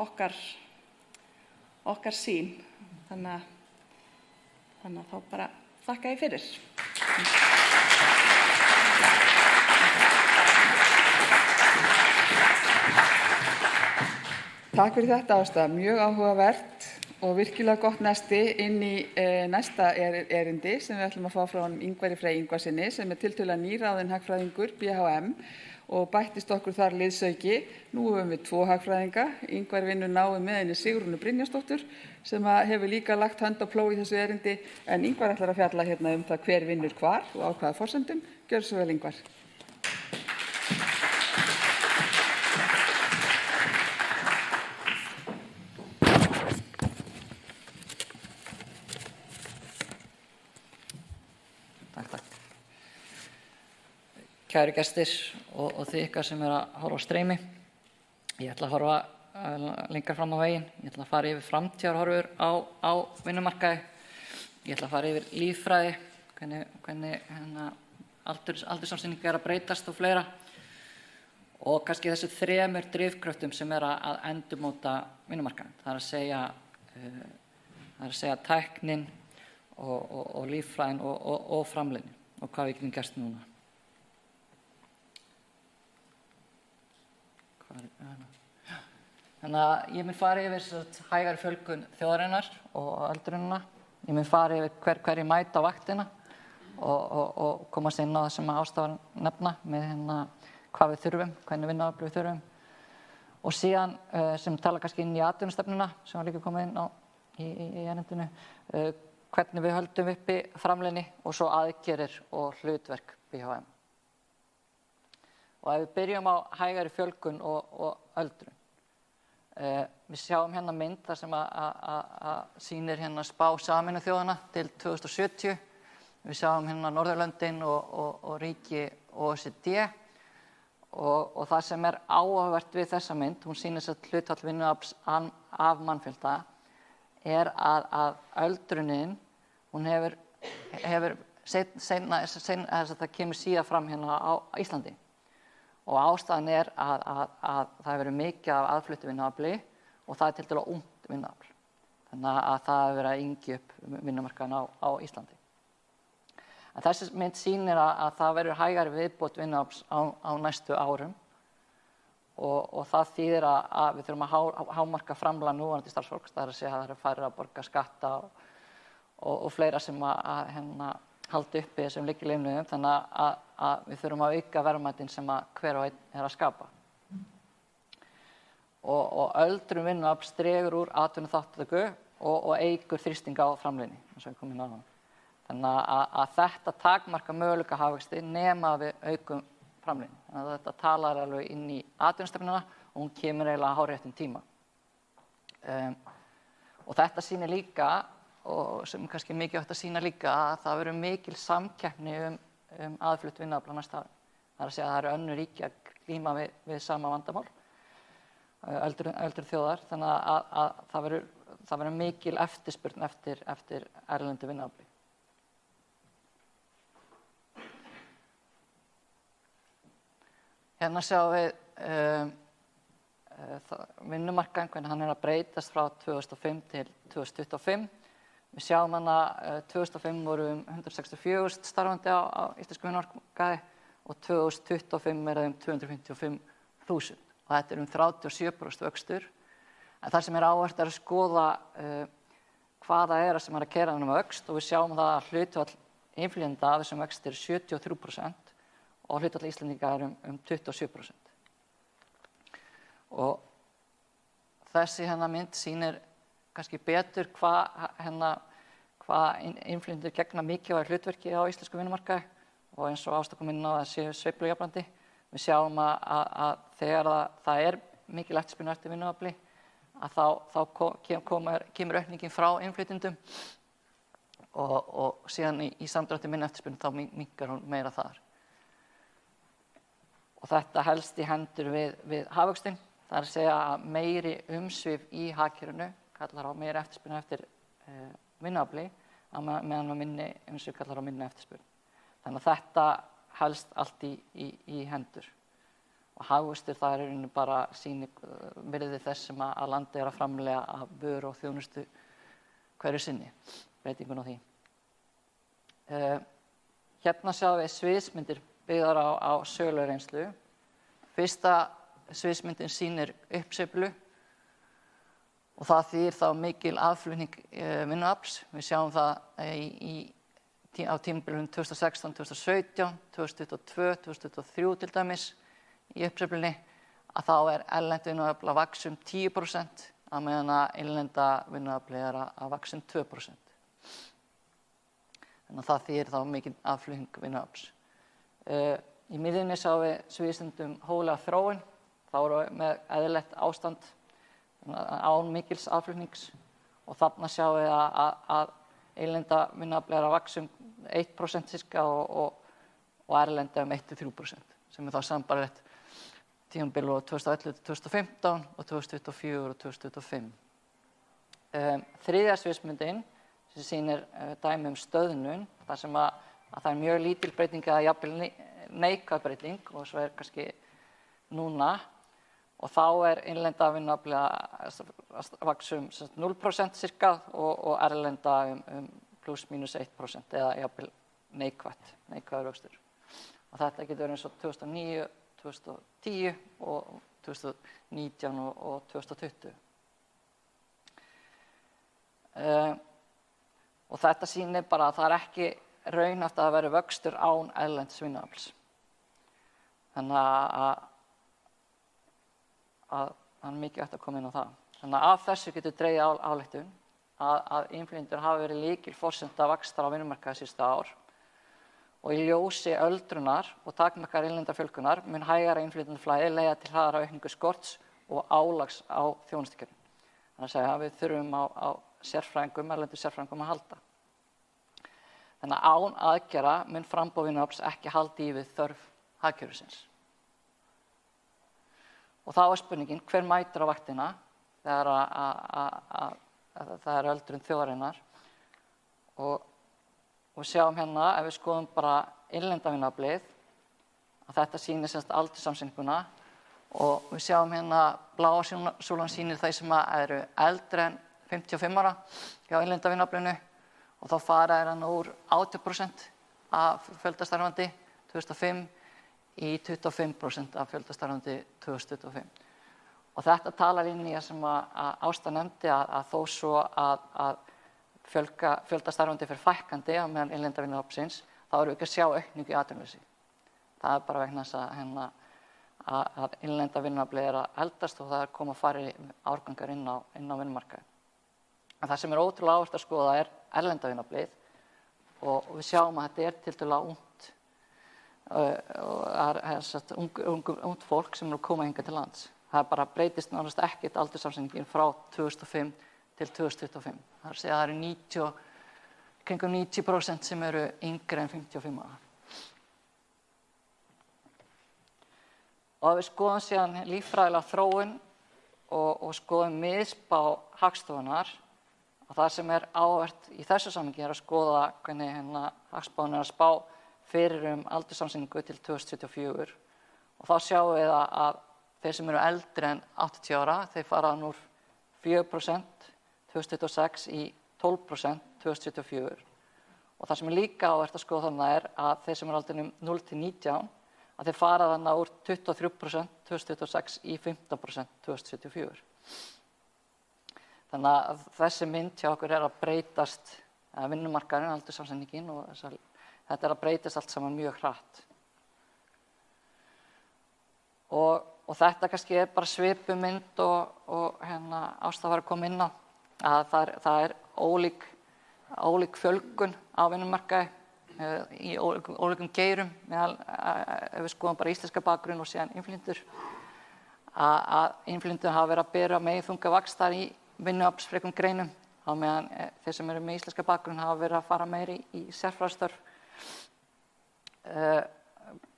okkar sýn, þannig að þá bara þakka ég fyrir. Takk fyrir þetta, Ásta, mjög áhugavert og virkilega gott nesti inn í næsta erindi sem við ætlum að fá frá Ingvari Frey Ingvarssyni sem tiltölulega nýráðinn hagfræðingur BHM og bættist okkur þar liðsauki. Nú höfum við 2 hagfræðinga. Ingvar vinnur náið með henni Sigrúnu Brynjarsdóttur sem hefur líka lagt hönd á plóg í þessu erindi en Ingvar ætlar að fjalla um það hver vinnur hvar og á hvaða forsendum. Gjörðu svo vel, Ingvar. Kæru gestir og þið ykkar sem að horfa á streymi. Ég ætla að horfa lengra fram á veginn. Ég ætla að fara yfir framtíðarhorfur á vinnumarkaði. Ég ætla að fara yfir líffræði, hvernig aldursársýningar að breytast og fleira. Og kannski þessu 3 drifkröftum sem að endurmóta vinnumarkaðinn. Það er að segja tæknin og líffræðin og framleiðni og hvað við getum gert núna. Þannig að ég mun fara yfir hægari fjölgun þjóðarinnar og öldrunina. Ég mun fara yfir hverju mæta á vaktina og komast inn á það sem Ásta var að nefna með hvað við þurfum, hvernig vinnuafl við þurfum. Og síðan sem tala kannski inn í atvinnustefnuna sem var líka komið inn á í erindinu, hvernig við höldum uppi framleiðni og svo aðgerðir og hlutverk BHM. Og ef við byrjum á hægari fjölgun og öldrun, við sjáum mynd þar sem að sýnir spá Sameinuðu þjóðanna til 2070. Við sjáum Norðurlöndin og ríki OECD og það sem áhugavert við þessa mynd, hún sýnir að hlutfall vinnuafls af mannfjölda að öldrunin, hún hefur það kemur síðar fram á Íslandi. Og ástæðan að það hefur verið mikið af aðfluttu vinnuafli og það tiltölulega ungt vinnuafl. Þannig að það hefur verið að yngja upp vinnumarkaðinn á Íslandi. En þessi mynd sýnir að það verður hægari viðbót vinnuafls á næstu árum og það þýðir að við þurfum að hámarka framlag núverandi starfsfólks. Það er að segja að það er færri að borga skatta og fleira sem að halda uppi þessum lykilinnviðum, þannig að við þurfum að auka verðmætin sem hver og einn að skapa. Og öldrun vinnuafls dregur úr atvinnuþátttöku og eykur þrýsting á framleiðni, eins og við komum inn á það. Þannig að þetta takmarkar möguleika hagvexti nema við aukum framleiðni. Þannig að þetta talar alveg inn í atvinnustefnuna og hún kemur eiginlega á hárréttum tíma. Og þetta sýnir líka, og sem kannski mikilvægt að sýna líka, að það verður mikil samkeppni aðflutt vinnuafl á næsta ári. Það er að segja að það eru önnur ríki að glíma við sama vandamál, öldru þjóðar, þannig að það verður mikil eftirspurn eftir erlendu vinnuafli. Hérna sjáum við vinnumarkaðinn, hvernig hann að breytast frá 2005 til 2025. Við sjáum 2005 voru 164 starfandi á íslensku vinnumarkaði og 2025 það 255.000 og þetta er 37% vöxtur. En það sem áhugavert að skoða hvað það sem að keyra þennan vöxt og við sjáum það að hlutfall innflytjenda af þessum vexti 73% og hlutfall Íslendinga um 27%. Og þessi mynd sýnir kannski betur hvað innflytjendur gegna mikilvægu hlutverki á íslensku vinnumarkaði og eins og Ásta kom inn á það séu sveiflujafnandi. Við sjáum að þegar það mikil eftirspurn eftir vinnuafli þá kemur aukningin frá innflytjendum og síðan í samdrætti minni eftirspurn þá minnkar hún meira þar. Og þetta helst í hendur við hagvöxtinn, það að segja að meiri umsvif í hagkerfinu kallar á meiri eftirspurn eftir vinnuafli meðan minni umsvif kallar á minni eftirspurn. Þannig að þetta helst allt í hendur. Og hagvöxtur það í rauninni bara sýnir virði þess sem að landið að framleiða af vöru og þjónustu hverju sinni, breytingun á því. Hérna sjáum við sviðsmyndir byggðar á sölureynslu. Fyrsta sviðsmyndin sýnir uppsveiflu og það þýðir þá mikil aðflutning vinnuafls. Við sjáum það á tímabilinu 2016, 2017, 2022, 2023 til dæmis í uppsveiflunni að þá erlent vinnuafl að vaxa 10% á meðan að innlenda vinnuafli að vaxa 2%. Þannig að það þýðir þá mikil aðflutning vinnuafls. Í miðjunni sjáum við sviðsmynd hóflega þróun. Þá erum við með eðlilegt ástand án mikils aðflutnings og þarna sjáum við að innlenda vinnuafli að vaxa 1% cirka og erlenda 1-3% sem þá sambarlegt tímabil 2011-2015 og 2024 og 2025. Þriðja sviðsmyndin sem sýnir dæmi stöðnun, þar sem að það mjög lítil breyting eða jafnvel neikvæð breyting og svo kannski núna og þá innlenda vinnuafli að vaxa 0% cirka og erlenda pluss mínus 1% eða jafnvel neikvæður vöxtur. Og þetta getur verið eins og 2009, 2010 og 2019 og 2020. Og þetta sýnir bara að það ekki raunhæft að vera vöxtur án erlends vinnuafls. Þannig að það mikið hægt að koma inn á það. Þannig að af þessu getur dregið ályktun að innflytjendur hafa verið lykilforsenda vaxtar á vinnumarkaði síðustu ár og í ljósi öldrunar og takmarkaðrar innlendrar fjölgunar mun hægara innflytjendaflæði leiða til hraðari aukningu skorts og álags á þjónustukerfinu. Þannig að segja að við þurfum á sérfræðingum, erlendum sérfræðingum að halda. Þannig að án aðgerða mun framboð vinnuafls ekki halda í við þörf hagkerfisins. Og þá spurningin, hver mætir á vaktina þegar það öldrun þjóðarinnar og við sjáum hérna, ef við skoðum bara innlenda vinnuaflið, að þetta sýnir aldurssamsetninguna og við sjáum hérna bláa súlan sýnir þeir sem eru eldri en 55 ára hjá innlenda vinnuaflinu og þá fara hann úr 80% af fjöldastarfandi 2005 í 25% af fjöldastarfandi 2025. Og þetta talar inn í það sem að Ásta nefndi að þó svo að fjöldastarfandi fyrir fækkandi á meðan innlenda vinnuaflsins, þá erum við ekki að sjá aukningu í atvinnuleysi. Það bara vegna þess að innlenda vinnuaflið að eldast og það koma færri árgangar inn á vinnumarkaði. En það sem ótrúlega áherslu að skoða erlenda vinnuaflið og við sjáum að þetta tiltölulega ungt. Ungt fólk sem koma hingað til lands. Það bara breytist nánast ekkert aldurssamsetningin frá 2005 til 2025. Það eru kringum 90% sem eru yngri en 55 ára. Og ef við skoðum síðan líffræðilega þróun og skoðum misspá Hagstofunnar, og það sem áhugavert í þessu samhengi að skoða hvernig Hagstofan að spá fyrir aldurssamsetningu til 2074 og þá sjáum við að þeir sem eru eldri en 80 ára, þeir fara úr 4% 2026 í 12% 2074. Og það sem líka áhugavert að skoða þannig að þeir sem eru aldrinum 0-19 að þeir fara þannig úr 23% 2026 í 15% 2074. Þannig að þessi mynd hjá okkur að breytast, vinnumarkaðurinn, aldurssamsetningin og þetta að breytast allt saman mjög hratt. Og þetta kannski bara svipuð mynd og Ásta var að koma inn á, að það ólík fjölgun á vinnumarkaði í ólíkum geirum, ef við skoðum bara íslenska bakgrunn og síðan innflytjendur, að innflytjendur hafa verið að bera meginþunga vaxtar í vinnuaflsfrekum greinum, á meðan þeir sem eru með íslenska bakgrunn hafa verið að fara meiri í sérfræðistörf.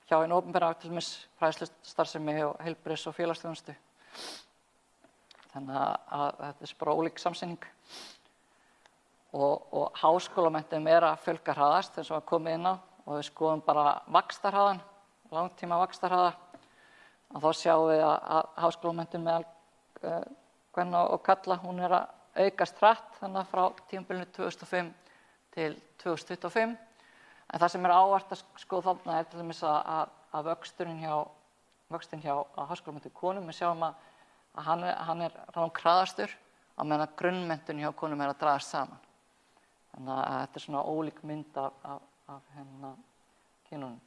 Hjá hinu opinbera til dæmis fræðslustarfsemi og heilbrigðis- og félagsþjónustu. Þannig að þetta bara ólík samsetning. Og háskólamenntun að fjölga hraðast eins og að koma inn á, og við skoðum bara vaxtarhraðan, langtíma vaxtarhraða, og þá sjáum við að háskólamenntun meðal kvenna og karla, hún að aukast hratt þannig frá tímabilinu 2005 til 2025. En það sem áhugavert að skoða þarna til dæmis að vöxturinn hjá háskólamenntuðum konum, við sjáum að hann hraðastur, á meðan að grunnmenntun hjá konum að dragast saman. Þannig að þetta svona ólík mynd af kynunum.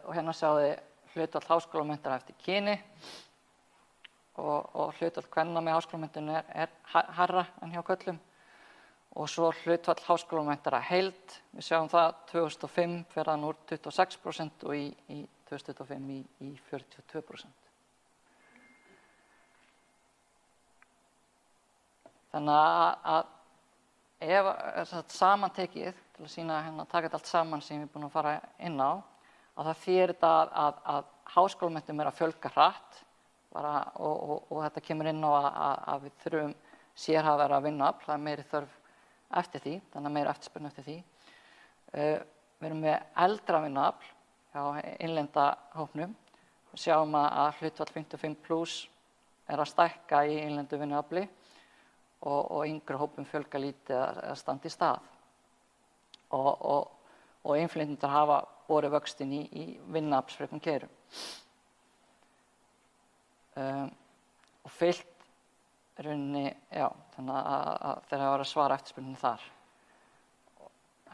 Og hérna sjáum við hlutfall háskólamenntaðra eftir kyni, og hlutfall kvenna með háskólamenntun hærra en hjá körlum. Og svo hlutfall háskólamenntaðra heild, við sjáum það 2005 fer hann úr 26% og í 2025 í 42%. Þannig að ef samantekið, til að sýna taka þetta allt saman sem við erum búin að fara inn á, að það þýðir þetta að háskólamenntun að fjölga hratt, og þetta kemur inn á að við þurfum sérhæfðara vinnuafl, það meiri þörf eftir því, þannig að meira eftirspurn eftir því. Við erum með eldra vinnuafl hjá innlenda hópnum. Við sjáum að hlutfall 55 plus að stækka í innlendu vinnuafli, og yngri hópum fjölga lítið að standa í stað. Og innflytjendur hafa borið vöxtinn í vinnuaflsfrekum geirum. Og fylgt rauninni, þannig að þeir hafa verið að svara eftirspurninni þar.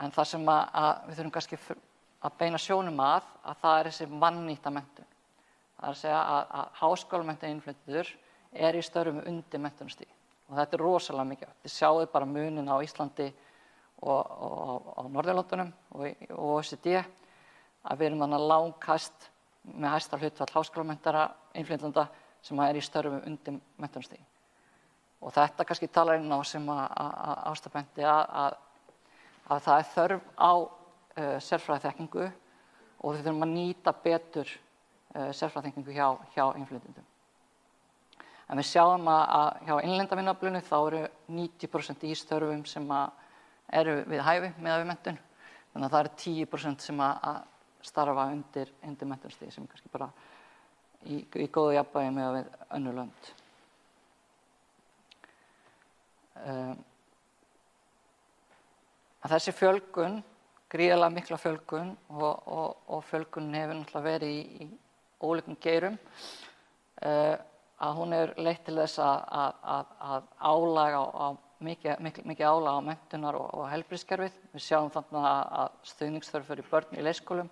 En það sem við þurfum kannski að beina sjónum að það þessi vannýtta menntun. Það að segja að háskólamenntun innflytjendur í störfum undir menntunarstigi. Og þetta rosalega mikið. Þið sjáðu bara munin á Íslandi og á Norðurlöndunum og OECD, að við erum þannig langkast með hæsta hlutfall háskólamenntaðra innflytjenda sem í störfum undir menntunarstigi. Og þetta kannski talar inn á sem Ásta benti að það þörf á sérfræðiþekkingu, og við þurfum að nýta betur sérfræðiþekkingu hjá innflytjendum. En við sjáum að hjá innlenda vinnuaflinu þá eru 90% í störfum sem eru við hæfi miðað við menntun. Þannig að það eru 10% sem að starfa undir menntunarstigi, sem kannski bara í góðu jafnvægi miðað við önnur lönd. Að þessi fjölgun, gríðarlega mikla fjölgun, og fjölgunin hefur náttúrulega verið í ólíkum geirum, að hún leitt til þess að álag mikið álag á menntunar og heilbrigðiskerfið. Við sjáum þannig að stuðningsþörf fyrir börn í leikskólum,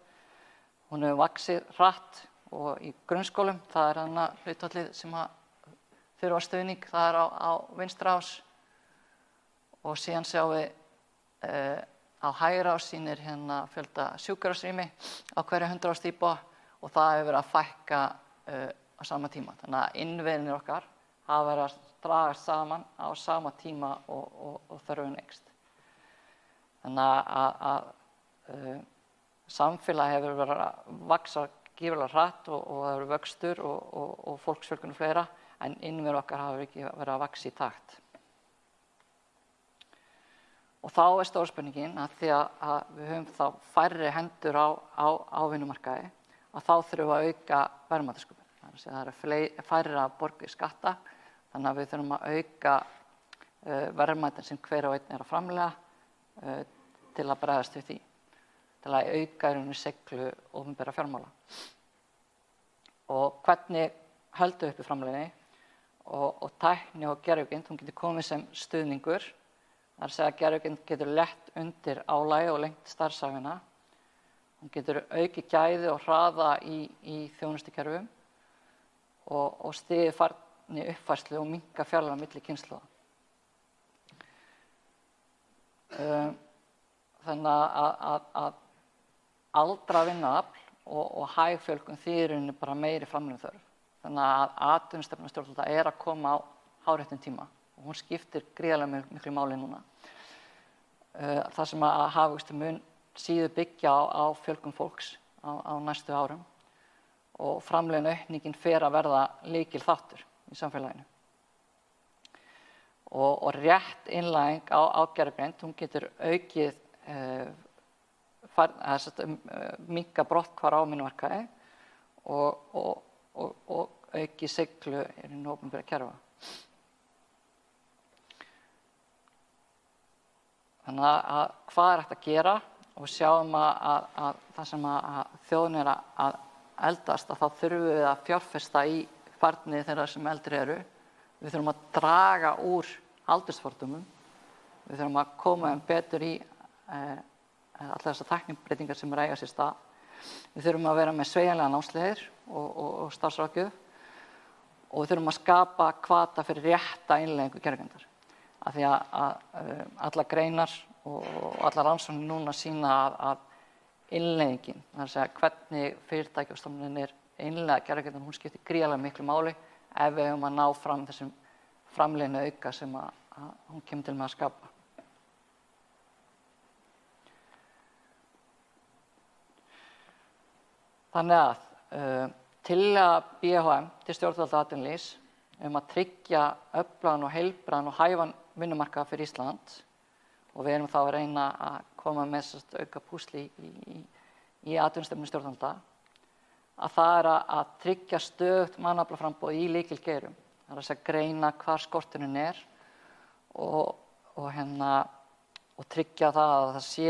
hún hefur vaxið hratt, og í grunnskólum, það þarna hlutfallið sem þurfa stuðning, það á vinstra ás. Og síðan sjáum við á hægra ás sýnir fjölda sjúkrahúsrými á hverja 100.000 íbúa, og það hefur verið að fækka á sama tíma. Þannig að innviðirnir okkar hafa verið að dragast saman á sama tíma og þörfin eykst. Þannig að samfélagið hefur verið að vaxa gífurlega hratt, og það hefur vöxtur og fólksfjölgun og fleira, en innviðir okkar hafa ekki verið að vaxa í takt. Og þá stóra spurningin, að því að við höfum þá færri hendur á vinnumarkaði, að þá þurfum við að auka verðmætasköpun. Það eru færri að borga í skatta, þannig að við þurfum að auka verðmætin sem hver og einn að framleiða til að bregðast við því, til að auka seiglu opinberra fjármála. Og hvernig höldum við uppi framleiðni? og tækni og gervigreind, hún getur komið sem stuðningur. Það er að segja að gervigreind getur lett undir álagi og lengt starfsævina. Hún getur aukið gæði og hraða í þjónustukerfum og styðið færni uppfærslu og minnka fjarlægðir á milli kynslóða. Þannig að aldra vinnuafl og hæg fjölgun þýðir bara meiri framleiðniþörf. Þannig að atvinnustefna stjórnvalda að koma á hárréttum tíma og hún skiptir gríðarlega miklu máli núna. Það sem að hagvöxtur mun síður byggja á fjölgun fólks á næstu árum og framleiðniaukningin fer að verða lykilþáttur í samfélaginu. Og rétt innlæging á gervigreind, hún getur aukið minnka brotthvarf á vinnumarkaði og aukið seiglu í opinberra kerfa. Þannig að hvað hægt að gera og sjáum að það sem að þjóðin að eldast, að þá þurfum við að fjárfesta í færni þeirra sem eldri eru. Við þurfum að draga úr aldursfordómum. Við þurfum að koma betur í allar þessar tæknibreytingar sem eiga sér stað. Við þurfum að vera með sveigjanlegar námsleiðir og starfsráðgjöf og við þurfum að skapa hvata fyrir rétta innleiðingu gervigreindar. Af því að allar greinar og allar rannsóknir núna sýna að innleiðingin, það er að segja hvernig fyrirtæki og stofnanir innleiða gervigreindar, hún skiptir gríðarlega miklu máli ef við höfum að ná fram þessum framleiðni auka sem að hún kemur til með að skapa. Þannig að tillaga BHM til stjórnvalda atvinnulífs að tryggja öflugan og heilbrigðan og hæfan vinnumarkað fyrir Ísland og við erum þá að reyna að koma með auka púsli í atvinnustefnu stjórnvalda, að það er að tryggja stöðugt mannaflaframboð í lykilgeirum. Það er að segja greina hvar skorturinn er og tryggja það að það sé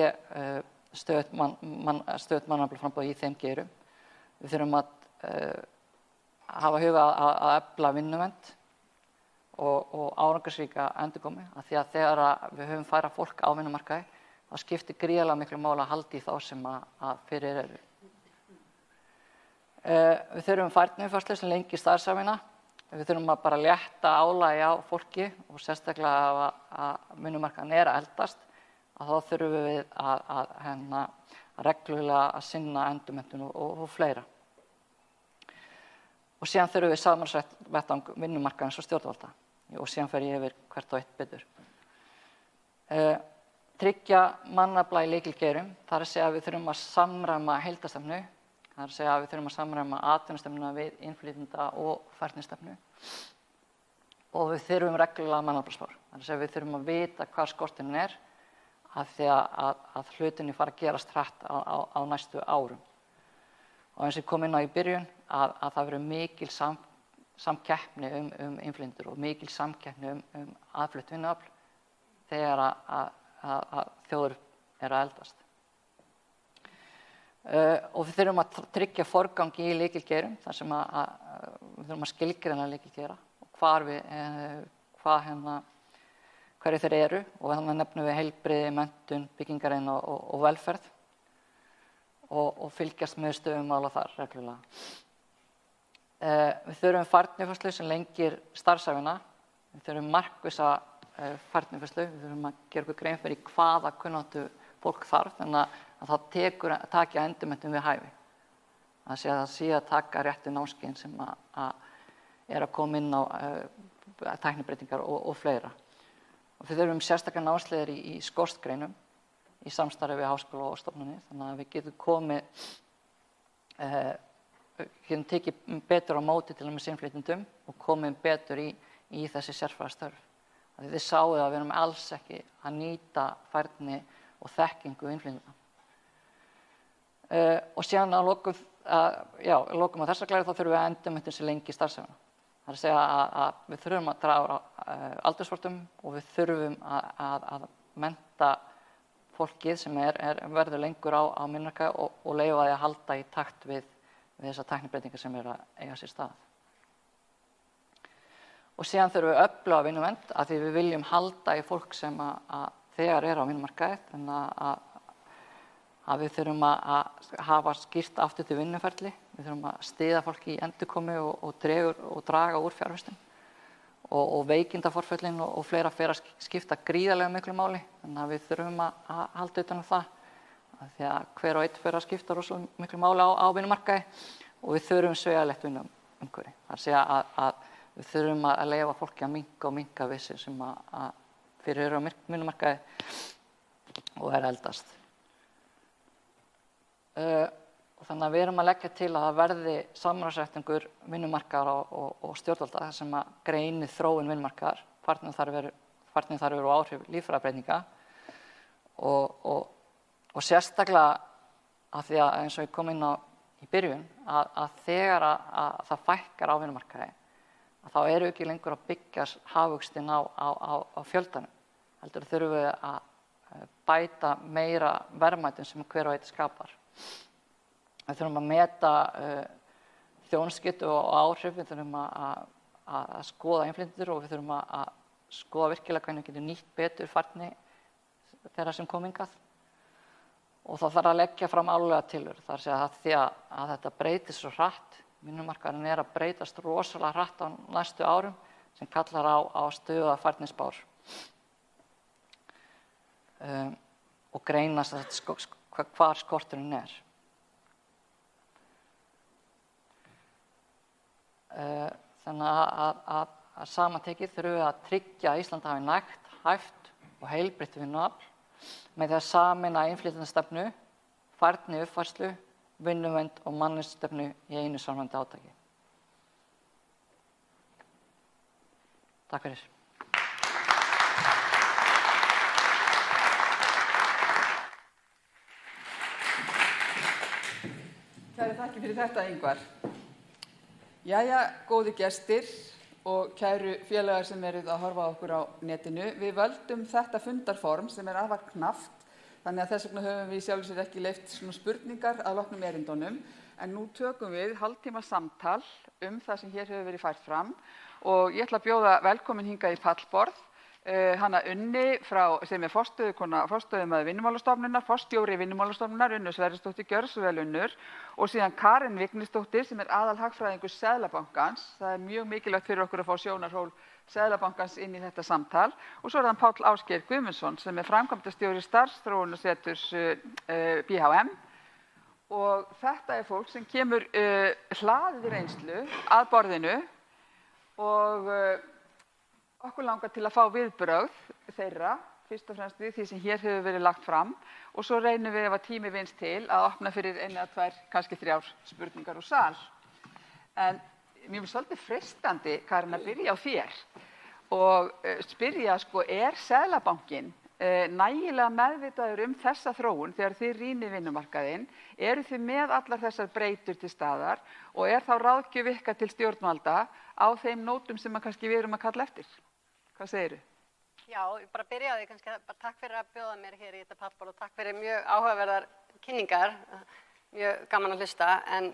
stöðugt mannaflaframboð í þeim geirum. Við þurfum að hafa huga að efla vinnuvernd og árangursríka endurkomu, af því að þegar við höfum færa fólk á vinnumarkaði, þá skiptir gríðarlega miklu máli að halda í þá sem að fyrir eru. Við þurfum færniuppfærslu sem lengir starfsævina. Við þurfum að bara létta álagi á fólki og sérstaklega að vinnumarkaðan að eldast, að þá þurfum við að reglulega að sinna endurmenntun og fleira. Og síðan þurfum við samansett vettvang vinnumarkaðins og stjórnvalda og síðan fer ég yfir hvert og eitt betur. Tryggja mannafla í lykilgeirum, það er að segja að við þurfum að samræma heildarstefnu, það er að segja að við þurfum að samræma atvinnustefnuna við innflytjenda og færnistefnu og við þurfum reglulega mannaflaspár, það er að segja að við þurfum að vita hvað skorturinn er af því að hlutinni fara að gerast hratt á næstu árum. Og eins og ég kom inn á í byrjun að það verður mikil samkeppni innflytjendur og mikil samkeppni aðflutt vinnuafl þegar að þjóðir eru að eldast. Og við þurfum að tryggja forgangi í lykilgeirum þar sem við þurfum að skilgreina lykilgeira og hverju þeir eru og þannig nefnum við heilbrigði, menntun, byggingariðn og velferð og fylgjast með stöðumála þar reglulega. Við þurfum færniuppfærslu sem lengir starfsævina, við þurfum markvissa færniuppfærslu, við þurfum að gera okkur grein fyrir hvaða kunnáttu fólk þarf, þannig að það taki endurmenntun við hæfi. Það sé að taka réttu námskeiðin sem að koma inn á tæknibreytingar og fleira. Og við þurfum sérstaklega námsleiðir í skortgreinum í samstarfi við háskóla og stofnanir, þannig að við getum getum tekið betur á móti til með innflytjendum og komið betur í þessi sérfræðistörf. Þið sáuð að við erum alls ekki að nýta færni og þekkingu innflytjenda. Og síðan að lokum á þessa glæri þá þurfum við að endurmenntun sem lengi starfsævina. Það er að segja að við þurfum að draga aldursfordómum og við þurfum að mennta fólkið sem verður lengur á vinnumarkaði og leyfa því að halda í takt við þessar tæknibreytingar sem eru að eiga sér stað. Og síðan þurfum við öfluga vinnuvernd af því við viljum halda í fólk sem að þegar á vinnumarkaði, þannig að við þurfum að hafa skýrt aftur til vinnuferli, við þurfum að styðja fólk í endurkomu og draga úr fjárfestum og veikindaforföllin og fleira fer að skipta gríðarlega miklu máli, þannig að við þurfum að halda utan það, af því að hver og einn fer að skipta rosalega miklu máli á vinnumarkaði og við þurfum sveigjanlegt vinnuumhverfi. Það er að segja að við þurfum að leyfa fólki að minnka vissi sem að fyrir eru á vinnumarkaði og eldast. Og þannig að við erum að leggja til að það verði samráðsvettvangur vinnumarkaðar og stjórnvalda sem að greini þróun vinnumarkaðar, hvernig þarf eru áhrif líffræðibreytinga og sérstaklega af því að eins og ég kom inn á í byrjun að þegar að það fækkar á vinnumarkaði að þá eru ekki lengur að byggja hagvöxtinn á fjöldanum. Heldur þurfum við að bæta meira verðmætum sem hver og einn skapar. Við þurfum að meta þjónustugetu og áhrif, við þurfum að skoða innflytjendur og við þurfum að skoða virkilega hvernig við getum nýtt betur færni þeirra sem kom hingað. Og þá þarf að leggja fram álöga tilur. Það er að segja því að þetta breytist svo hratt, vinnumarkaðurinn er að breytast rosalega hratt á næstu árum sem kallar á stöðuga færnispár og greina hvar skorturinn er. Þannig að samantekið þurfum við að tryggja að Ísland hafi nægt, hæft og heilbrigt vinnuafl með því að sameina innflytjendastefnu, færni uppfærslu, vinnuvernd og mannauðsstefnu í einu samræmdu átaki. Takk fyrir. Kæri þakki fyrir þetta, Ingvar. Jæja, góði gestir og kæru félagar sem eruð að horfa á okkur á netinu. Við völdum þetta fundarform sem er afar knappt, þannig að þess vegna höfum við í sjálfu sér ekki leyft svona spurningar að loknum erindunum. En nú tökum við hálftíma samtal það sem hér hefur verið fært fram og ég ætla að bjóða velkomin hingað í pallborð hana Unni sem er forstöðumaður Vinnumálastofnunar, forstjóri Vinnumálastofnunar, Unnu Sverrisdóttir, gjörðu svo vel Unnur, og síðan Karen Vignisdóttir sem er aðalhagfræðingur Seðlabankans. Það er mjög mikilvægt fyrir okkur að fá sjónarhól Seðlabankans inn í þetta samtal. Og svo er það Páll Ásgeir Guðmundsson sem er framkvæmdastjóri starfsþróunarseturs BHM. Og þetta er fólk sem kemur hlaðið reynslu að borðinu og okkur langar til að fá viðbrögð þeirra, fyrst og fremst við því sem hér hefur verið lagt fram og svo reynum við ef að tími vinst til að opna fyrir 1 eða 2, kannski 3 spurningar úr sal. En mér finnst svolítið freistandi, Karin, að byrja á þér og spyrja, er Seðlabankinn nægilega meðvitaður þessa þróun þegar þið rýnið vinnumarkaðinn? Eru þið með allar þessar breytur til staðar og er þá ráðgjöf ykkar til stjórnvalda á þeim nótum sem kannski við erum að kalla eftir? Hvað segirðu? Já, ég bara byrjaði kannski bara takk fyrir að bjóða mér hér í þetta pallborð og takk fyrir mjög áhugaverðar kynningar, mjög gaman að hlusta. En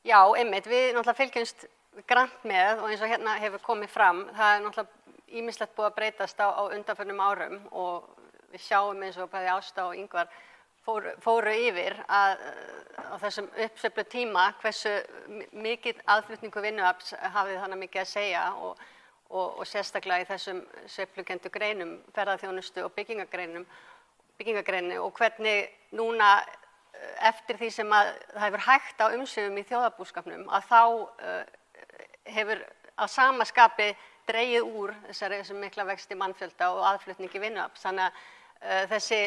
já, einmitt, við náttúrulega fylgjumst grannt með og eins og hérna hefur komið fram, það er náttúrulega ýmislegt búið að breytast á undanförnum árum og við sjáum eins og bæði Ásta og Ingvar fóru yfir að á þessum uppsveiflu tíma hversu mikið aðflutningu vinnuafls hafið þannig mikið að segja og sérstaklega í þessum sveiflukenndu greinum, ferðaþjónustu og byggingargreininni og hvernig núna eftir því sem að það hefur hægt á umsvifum í þjóðarbúskapnum að þá hefur að sama skapi dregið úr þessum mikla vexti mannfjölda og aðflutningi vinnuafls. Þannig að þessi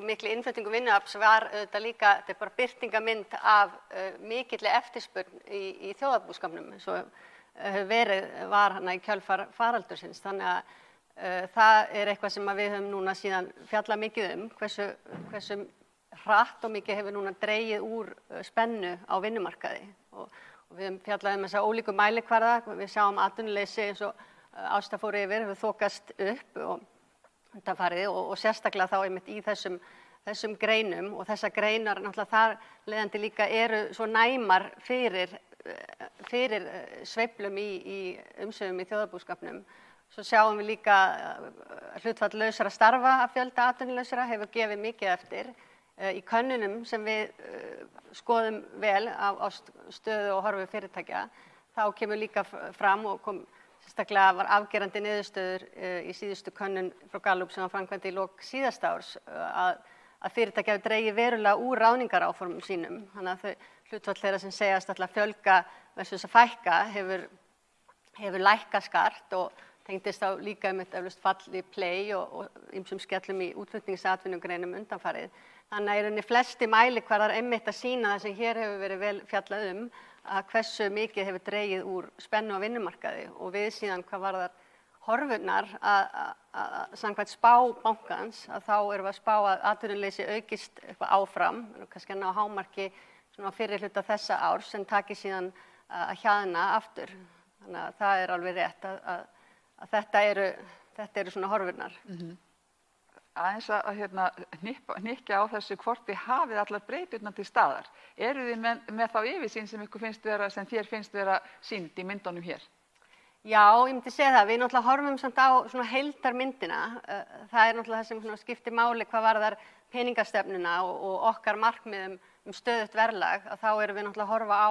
mikli innflutningu vinnuafls var auðvitað líka, þetta er bara birtingarmynd af mikilli eftirspurn í þjóðarbúskapnum eins og var hana í kjölfar faraldursins. Þannig að það er eitthvað sem við höfum núna síðan fjallað mikið hversu hratt og mikið hefur núna dregið úr spennu á vinnumarkaði og við höfum fjallað þessa ólíku mælikvarða, við sjáum atvinnuleysi eins og Ásta fór yfir, hefur þokast upp og sérstaklega þá einmitt í þessum greinum og þessar greinar náttúrulega þar leiðandi líka eru svo næmar fyrir fyrir sveiflum í umsvifum í þjóðarbúskapnum. Svo sjáum við líka hlutfall lausra starfa af fjölda atvinnulausra hefur gefið mikið eftir. Í könnunum sem við skoðum vel á stöðu og horfu fyrirtækja, þá kemur líka fram og sérstaklega var afgerandi niðurstöður í síðustu könnun frá Gallup sem var framkvæmd í lok síðasta árs að fyrirtæki hafi dregið verulega úr ráðningaráformum sínum. Þannig að þau hlutfall þeirra sem segjast ætla að fjölga versus að fækka hefur lækkað skart og tengdist á líka eflaust fall í play og ýmsum skellum í útflutningsatvinnugreinum undanfarið. Þannig að í rauninni flesti mælikvarðar einmitt að sýna það sem hér hefur verið vel fjallað að hversu mikið hefur dregið úr spennu á vinnumarkaði og við síðan hvað varðar horfurnar að samkvæmt spá bankans að þá erum við að spá að atvinnuleysi aukist eitthvað áfram, kannski að ná hámarki svona á fyrri hluta þessa árs en taki síðan að hjaðna aftur. Þannig að það er alveg rétt að þetta eru svona horfurnar. Aðeins að hnykkja á þessu hvort þið hafið allar breyturnar til staðar. Eru þið með þá yfirsýn sem þér finnst vera sýnd í myndunum hér? Já, ég myndi segja það. Við náttúrulega horfum samt á svona heildarmyndina. Það er náttúrulega það sem skiptir máli hvað varðar peningastefnuna og okkar markmiðum stöðugt verðlag. Þá erum við náttúrulega að horfa á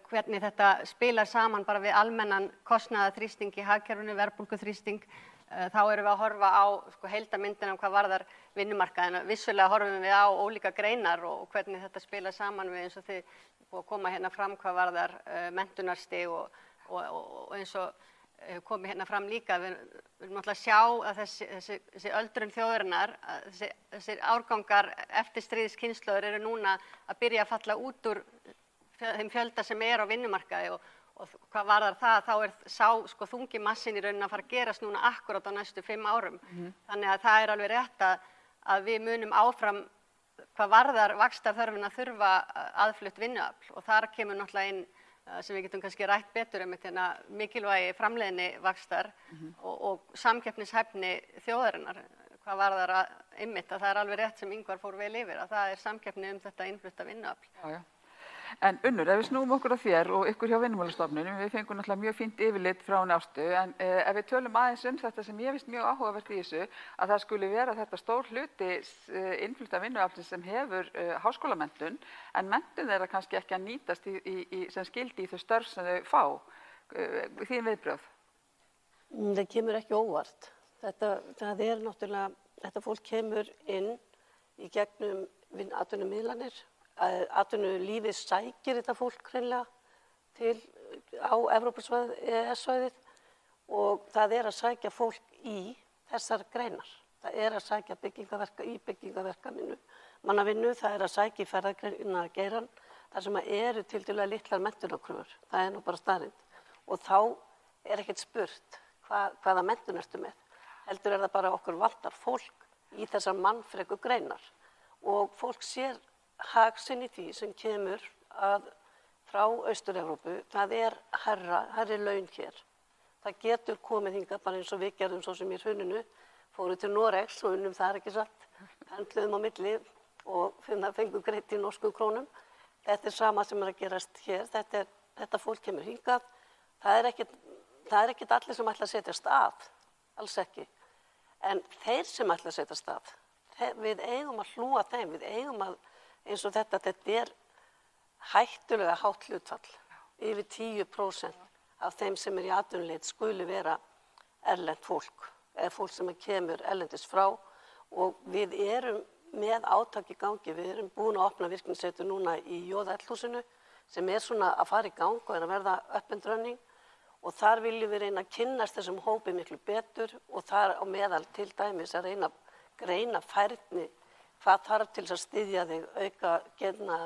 hvernig þetta spilar saman bara við almennan kostnaðarþrýsting í hagkerfinu, verðbólguþrýsting. Þá erum við að horfa á heildarmyndina hvað varðar vinnumarkaðina. Vissulega horfum við á ólíka greinar og hvernig þetta spilar saman við eins og þið búið að koma hérna fram hvað varðar menntunarstig og eins og komið hérna fram líka. Við erum náttúrulega að sjá að þessi öldrun þjóðarinnar, þessir árgangar eftir stríðskynslóðir eru núna að byrja að falla út úr þeim fjölda sem er á vinnumarkaði og hvað varðar það, þá er þungi massin í rauninni að fara að gerast núna akkurat á næstu 5 árum. Þannig að það er alveg rétt að við munum áfram hvað varðar vaxtarþörfina þurfa aðflutt vinnuafl og þar kemur náttúrulega inn sem við getum kannski rætt betur mikilvægi framleiðni vaxtar og samkeppnishæfni þjóðarinnar. Hvað varðar einmitt að það er alveg rétt sem Ingvar fór vel yfir að það er samkeppni þetta innflutta vinnuafl. Já. En Unnur, ef við snúum okkur að þér og ykkur hjá Vinnumálastofnun, við fengum náttúrulega mjög fínt yfirlit frá Ástu, en ef við tölum aðeins þetta sem ég finnst mjög áhugavert í þessu, að það skuli vera þetta stór hluti innflutta vinnuaflsins sem hefur háskólamenntun, en menntun þeirra kannski ekki að nýtast sem skildi í þau störf sem þau fá. Þín viðbrögð? Það kemur ekki óvart. Það er náttúrulega, þetta fólk kemur inn í gegnum atvinnumiðlanir. Atvinnulífið sækir þetta fólk hreinlega á Evrópusvæðið, EES-svæðið og það er að sækja fólk í þessar greinar. Það er að sækja byggingaverkavinnu, mannavinnu, það er að sækja í ferðageirann, þar sem eru tiltölulega litlar menntunarkröfur. Það er nú bara staðreynd. Og þá er ekkert spurt hvaða menntun ertu með. Heldur er það bara okkur vantar fólk í þessar mannfreku greinar og fólk sér hag sinn í því sem kemur frá Austur-Evrópu, það er hærri laun hér. Það getur komið hingað bara eins og við gerðum svo sem í hruninu, fóru til Noregs og unnum það ekki satt, pendluðum á milli og fengum greitt í norskum krónum. Þetta er sama sem er að gerast hér, þetta fólk kemur hingað. Það er ekkert allir sem ætla að setjast að, alls ekki. En þeir sem ætla að setjast að, við eigum að hlúa þeim, við eigum að eins og þetta er hættulega hátt hlutfall. Yfir 10% af þeim sem í atvinnuleit skuli vera erlent fólk, eða fólk sem kemur erlendis frá og við erum með átak í gangi. Við erum búin að opna virknisetur núna í J.L.húsinu sem er svona að fara í gang og er að verða up and running og þar viljum við reyna að kynnast þessum hópi miklu betur og þar á meðal til dæmis að reyna að greina færni hvað þarf til að styðja þig, auka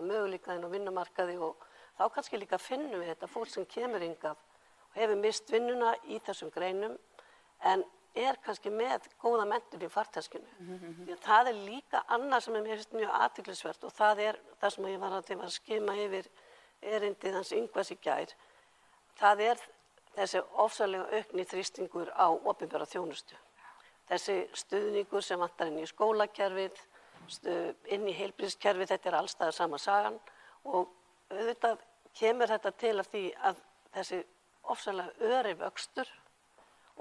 möguleikaðinn á vinnumarkaði og þá kannski líka finnum við þetta fólk sem kemur hingað og hefur mist vinnuna í þessum greinum en er kannski með góða menntun í farteskinu. Því að það er líka annað sem mér finnst mjög athyglisvert og það er það sem ég var að skima yfir erindið hans Ingvars í gær. Það er þessi ofsalega aukni þrýstingur á opinbera þjónustu. Þessi stuðningur sem vantar inn í skólakerfið, inn í heilbrigðiskerfið, þetta er allstaðar sama sagan og auðvitað kemur þetta til af því að þessi ofsalega öri vöxtur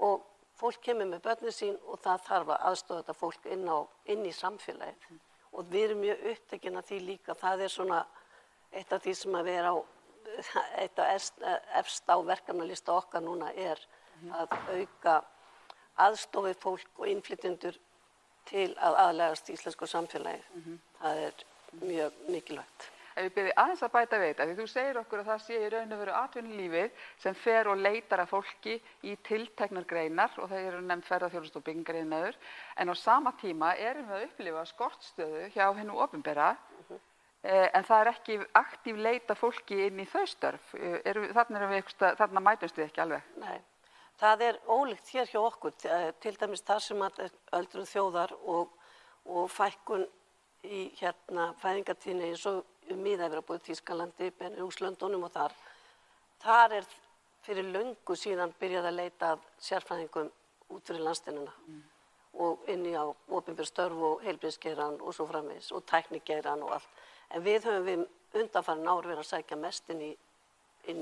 og fólk kemur með börnin sín og það þarf að aðstoða þetta fólk inn í samfélagið. Og við erum mjög upptekin af því líka. Það er svona eitt af því sem að við eitt af efst á verkefnalista okkar núna er að auka aðstoð við fólk og innflytjendur til að aðlagast íslensku samfélagi. Það er mjög mikilvægt. Ef við byrjum aðeins að bæta við þetta, því þú segir okkur að það sé í raun og veru atvinnulífið sem fer og leitar að fólki í tilteknar greinar og það eru nefnt ferðaþjónustu og byggingariðnaður, en á sama tíma erum við að upplifa skortstöðu hjá hinu opinbera, en það er ekki aktív leita fólki inn í þau störf. Þarna mætumst við ekki alveg. Nei, það er ólíkt hér hjá okkur, til dæmis það sem að öldrun þjóðar og fækkun í fæðingartíðni eins og Mið-Evrópu, Þýskalandi, Benelux-löndunum og þar er fyrir löngu síðan byrjað að leita að sérfræðingum út fyrir landsteinana og inni á opinber störf og heilbrigðisgeirann og svo framvegis og tæknigeirann og allt. En við höfum undanfarin ár verið að sækja mest inn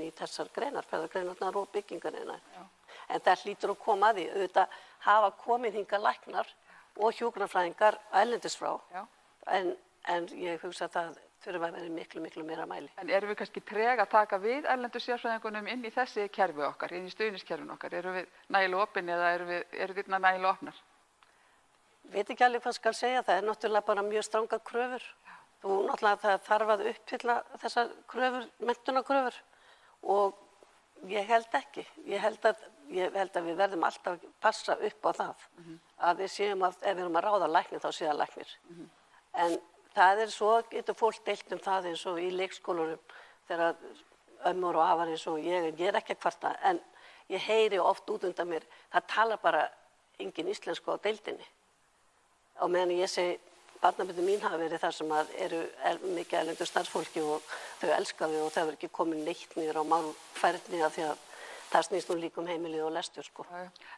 í þessar greinar, ferðagreinarnar og byggingarinnar. En það hlýtur að koma að því, auðvitað hafa komið hingað læknar og hjúkrunarfræðingar erlendis frá, en ég hugsa að það þurfa að vera miklu meira mæli. En erum við kannski treg að taka við erlendu sérfræðingunum inn í þessi kerfi okkar, inn í stuðningskerfin okkar? Erum við nægilega opin eða eru við nægilega opnar? Veit ekki alveg hvað skal segja, það er náttúrulega bara mjög stranga kröfur. Og náttúrulega það þarf að uppfylla þessar kröfur, menntunarkröfur og ég held ekki. Ég held að við verðum alltaf að passa upp á það, að við séum að ef við erum að ráða læknir þá sé það læknir. En það er svo, getur fólk deilt það eins og í leikskólanum þegar ömmur og afar eins og ég er ekki að kvarta, en ég heyri oft út undan mér, það talar bara engin íslensku á deildinni. Á meðan ég segi, barnabörnin mín hafa verið þar sem eru mikið erlendu starfsfólki og þau elska þau og það verður ekki komin neitt niður á málfærni af því að það snýst nú líka heimilið og lestur, sko.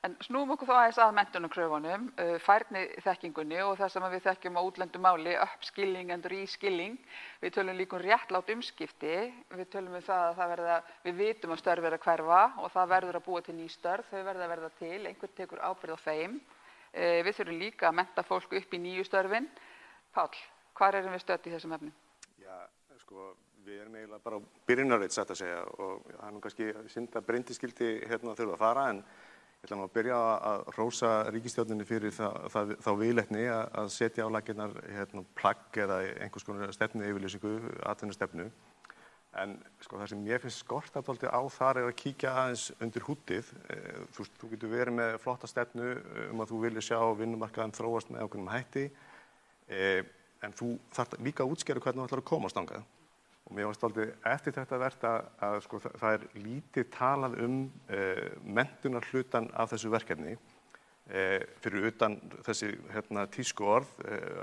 En snúum okkur þá aðeins að menntunarkröfunum, færni þekkingunni og það sem við þekkjum á útlendu máli, upskilling and reskilling. Við tölum líka réttlát umskipti, við tölum það við vitum að störf verða að hverfa og það verður að búa til ný störf, þau verða að verða til, einhver tekur ábyrgð á þeim. Við þurfum líka að mennta fólk upp í nýju störfin. Páll, hvar erum við stödd í þessum efnum? Já, sko, við erum eiginlega bara á byrjunarreit, satt að segja, og það er nú kannski synd að Bryndís þurfa að fara, en ég ætla nú að byrja að hrósa ríkisstjórninni fyrir þá viðleitni að setja á laggirnar plagg eða einhvers konar stefnuyfirlýsingu, atvinnustefnu. En sko, það sem ég finnst skorta dálítið á þar er að kíkja aðeins undir húddið. Þú getur verið með flotta stefnu að þú vilja sjá vinnumarkaðinn þróast með ákveðnum hætti, en þú þarft líka að útskýra hvernig þú ætlar að komast þangað. Og mér finnst dálítið eftir þetta vert að sko, það er lítið talað menntunarhlutann af þessu verkefni, fyrir utan þessi tísku orð,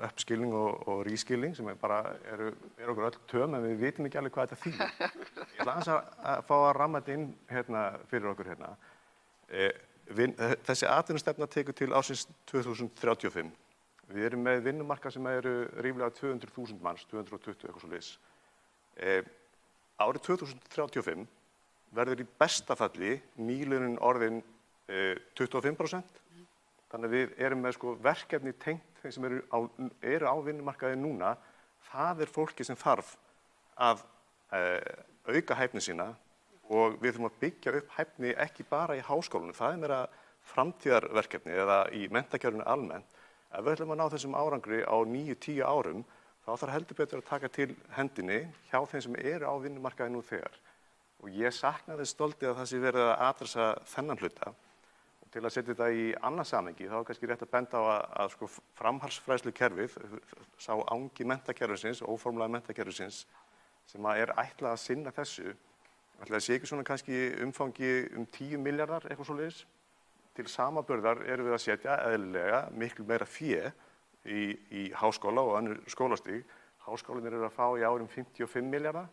upskilling og reskilling, sem eru okkur öll töm, en við vitum ekki alveg hvað þetta þýðir. Ég ætla aðeins að fá að ramma þetta inn fyrir okkur hérna. Þessi atvinnustefna tekur til ársins 2035. Við erum með vinnumarkað sem eru ríflega 200.000 manns, 220 eitthvað svoleiðis. Árið 2035 verður í besta falli nýliðunin orðin 25%. Þannig að við erum með sko verkefni tengt þeim sem eru á vinnumarkaði núna. Það er fólki sem þarf að auka hæfni sína og við þurfum að byggja upp hæfni ekki bara í háskólanum. Það er meira framtíðarverkefni eða í menntakerfinu almennt. Ef við ætlum að ná þessum árangri á 9-10 árum, þá þarf heldur betur að taka til hendinni hjá þeim sem eru á vinnumarkaði nú þegar. Og ég sakna þess stoltið að það sé verið að adressa þennan hluta. Og til að setja þetta í annað samhengi, þá er kannski rétt að benda á að sko framhaldsfræðslukerfið, sá angi menntakerfisins, óformlega menntakerfisins, sem er ætlað að sinna þessu, ætlað að sé ekki svona kannski umfangi 10 milljarðar eitthvað svoleiðis. Til samanburðar erum við að setja eðlilega miklu meira fé í háskóla og önnur skólastig. Háskólanir eru að fá í árum 55 milljarða.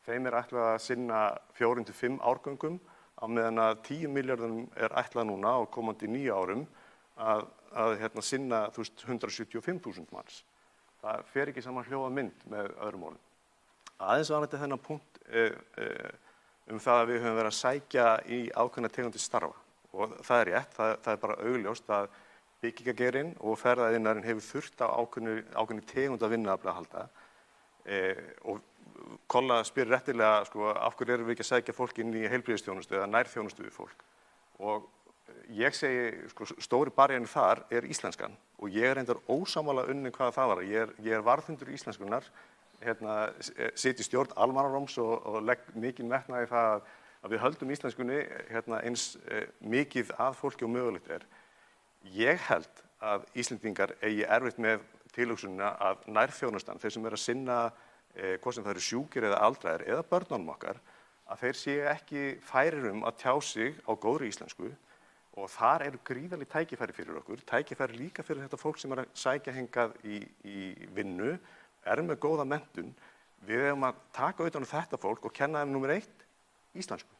Þeim er ætlað að sinna 4-5 árgöngum, á meðan að 10 milljarðum er ætlað núna á komandi 9 árum að sinna 175.000 manns. Það fer ekki saman hljóða mynd með öðrum orðum. Aðeins varðandi þennan punkt það að við höfum verið að sækja í ákveðna tegundir starfa og það er rétt, það er bara augljóst að byggingageirinn og ferðaiðnaðurinn hefur þurft á ákveðni tegund af vinnuafli að halda og Kolla spyr réttilega sko, af hverju erum við ekki að sækja fólk inn í heilbrigðisþjónustu eða nærþjónustu við fólk og ég segi, sko, stóri barjærinn þar er íslenskan og ég er reyndar ósammála hvað það var. Ég er varðhundur íslenskunnar, sit í stjórn Almannaróms og legg mikinn metnað í það að við höldum íslenskunni eins mikið að fólki og mögulegt er. Ég held að Íslendingar eigi erfitt með tilhugsunina að nærþjónustan, þeir sem eru að sinna hvort sem það eru sjúkir eða aldraðir eða börnunum okkar, að þeir séu ekki færir að tjá sig á góðri íslensku og þar eru gríðarleg tækifæri fyrir okkur, tækifæri líka fyrir þetta fólk sem er að sækja hingað í vinnu, er með góða menntun. Við eigum að taka utan þetta fólk og kenna þeim númer 1 íslensku.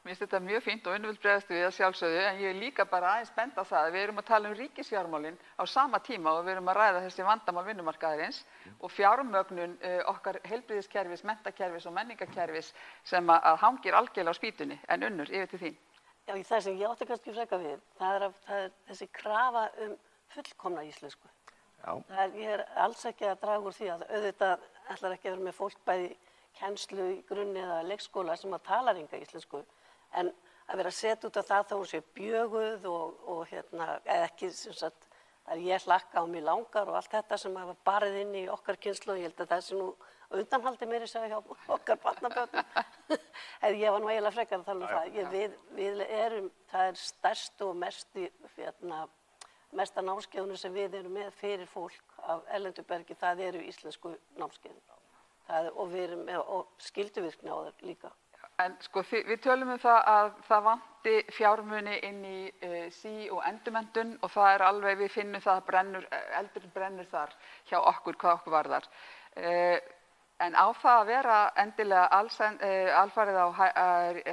Mér finnst þetta mjög fínt og vill bregðast við að sjálfsögðu, en ég er líka bara aðeins benda á það að við erum að tala ríkisfjármálin á sama tíma og við erum að ræða þessi vandamál vinnumarkaðarins og fjármögnun okkar heilbrigðiskerfis, menntakerfis og menningarkerfis sem að hangir algjörlega á spýtunni. En Unnur, yfir til þín. Já, það sem ég átti kannski frekar við, það er þessi krafa fullkomna íslensku. Ég er alls ekki að draga úr því að auðvitað ætlar ekki að vera með fólk bæði kennslu í grunni eða leikskóla sem að tala enga íslensku. En að vera að setja út af það þá hún sé bjöguð og eða ekki sem sagt, það ég hlakka á mig langar og allt þetta sem hafa barið inn í okkar kynslóð, ég held að það sé nú undanhaldi meira að segja hjá okkar barnabörnum. En ég var nú eiginlega frekar að tala það. Við erum, það er stærstu og mesta námskeiðunum sem við erum með fyrir fólk af erlendu bergi, það eru íslensku námskeiðin. Og við erum með skylduvirkni á það líka. En sko við tölum það að það vanti fjármuni inn í sí- og endurmenntun og það er alveg, við finnum það að eldur brennur þar hjá okkur, hvað okkur varðar. En á það að vera endilega alfarið á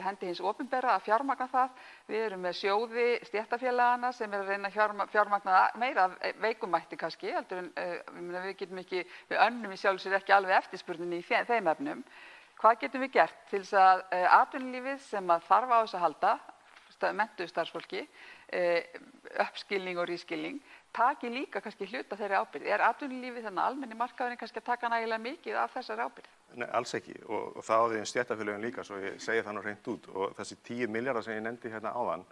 hendi hins opinbera að fjármagna það. Við erum með sjóði stéttarfélagana sem er að reyna að fjármagna meira veikumætti kannski, heldur en við getum ekki, við önnum í sjálfu sér ekki alveg eftirspurninni í þeim efnum. Hvað getum við gert til þess að atvinnulífið sem að þarf á þess að halda, menntuðu starfsfólki, uppskilning og rískilning, taki líka kannski hluta þeirri ábyrgð? Er atvinnulífið þannig að almenni markaðurinn kannski að taka nægilega mikið af þessari ábyrgð? Nei, alls ekki og það á því stéttarfélögin líka, svo ég segi það nú hreint út og þessi 10 milljarðar sem ég nefndi hérna áðan,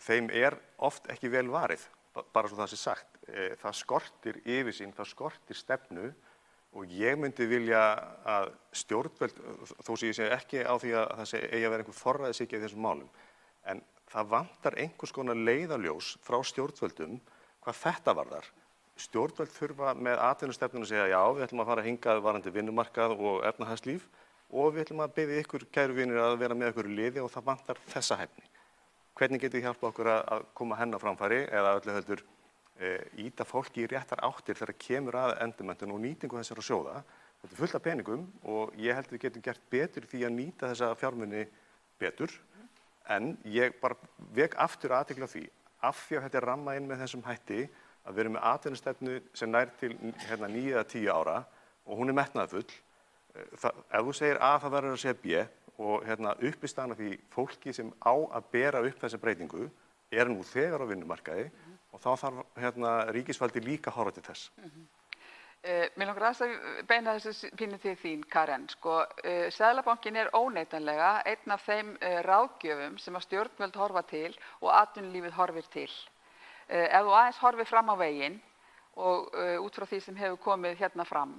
þeim er oft ekki vel varið, bara svo það sé sagt. Það skortir yfirsýn, það skortir stefnu. Og ég myndi vilja að stjórnvöld, þó sem ég segi ekki á því að það eigi að vera einhver forræðishyggja í þessum málum, en það vantar einhvers konar leiðarljós frá stjórnvöldum hvað þetta varðar. Stjórnvöld þurfa með atvinnustefnuna að segja já, við ætlum að fara hingað varðandi vinnumarkað og efnahagslíf og við ætlum að biðja ykkur kæru vinir að vera með ykkur liði og það vantar þessa hæfni. Hvernig getur þið hjálpað okkur að koma henni á framfæri eða öllu heldur íta fólki í réttar áttir þegar kemur að endurmenntun og nýtingu þessara sjóða. Þetta er fullt af peningum og ég held við getum gert betur því að nýta þessa fjármuni betur. En ég bara vek aftur athygli á því, af því að þetta er rammað inn með þessum hætti, að við erum með atvinnustefnu sem nær til 9 eða 10 ára og hún er metnaðarfull. Ef þú segir A, það verður að segja B og uppistaðan af því fólki sem á að bera upp þessa breytingu er nú þegar á vinnumarkaði og þá þarf ríkisvaldi líka að horfa til þess. Mér langar aðeins að beina þessu pínu til þín, Karen. Seðlabankinn er óneitanlega einn af þeim ráðgjöfum sem að stjórnvöld horfa til og atvinnulífið horfir til. Ef þú aðeins horfir fram á veginn og út frá því sem hefur komið hérna fram,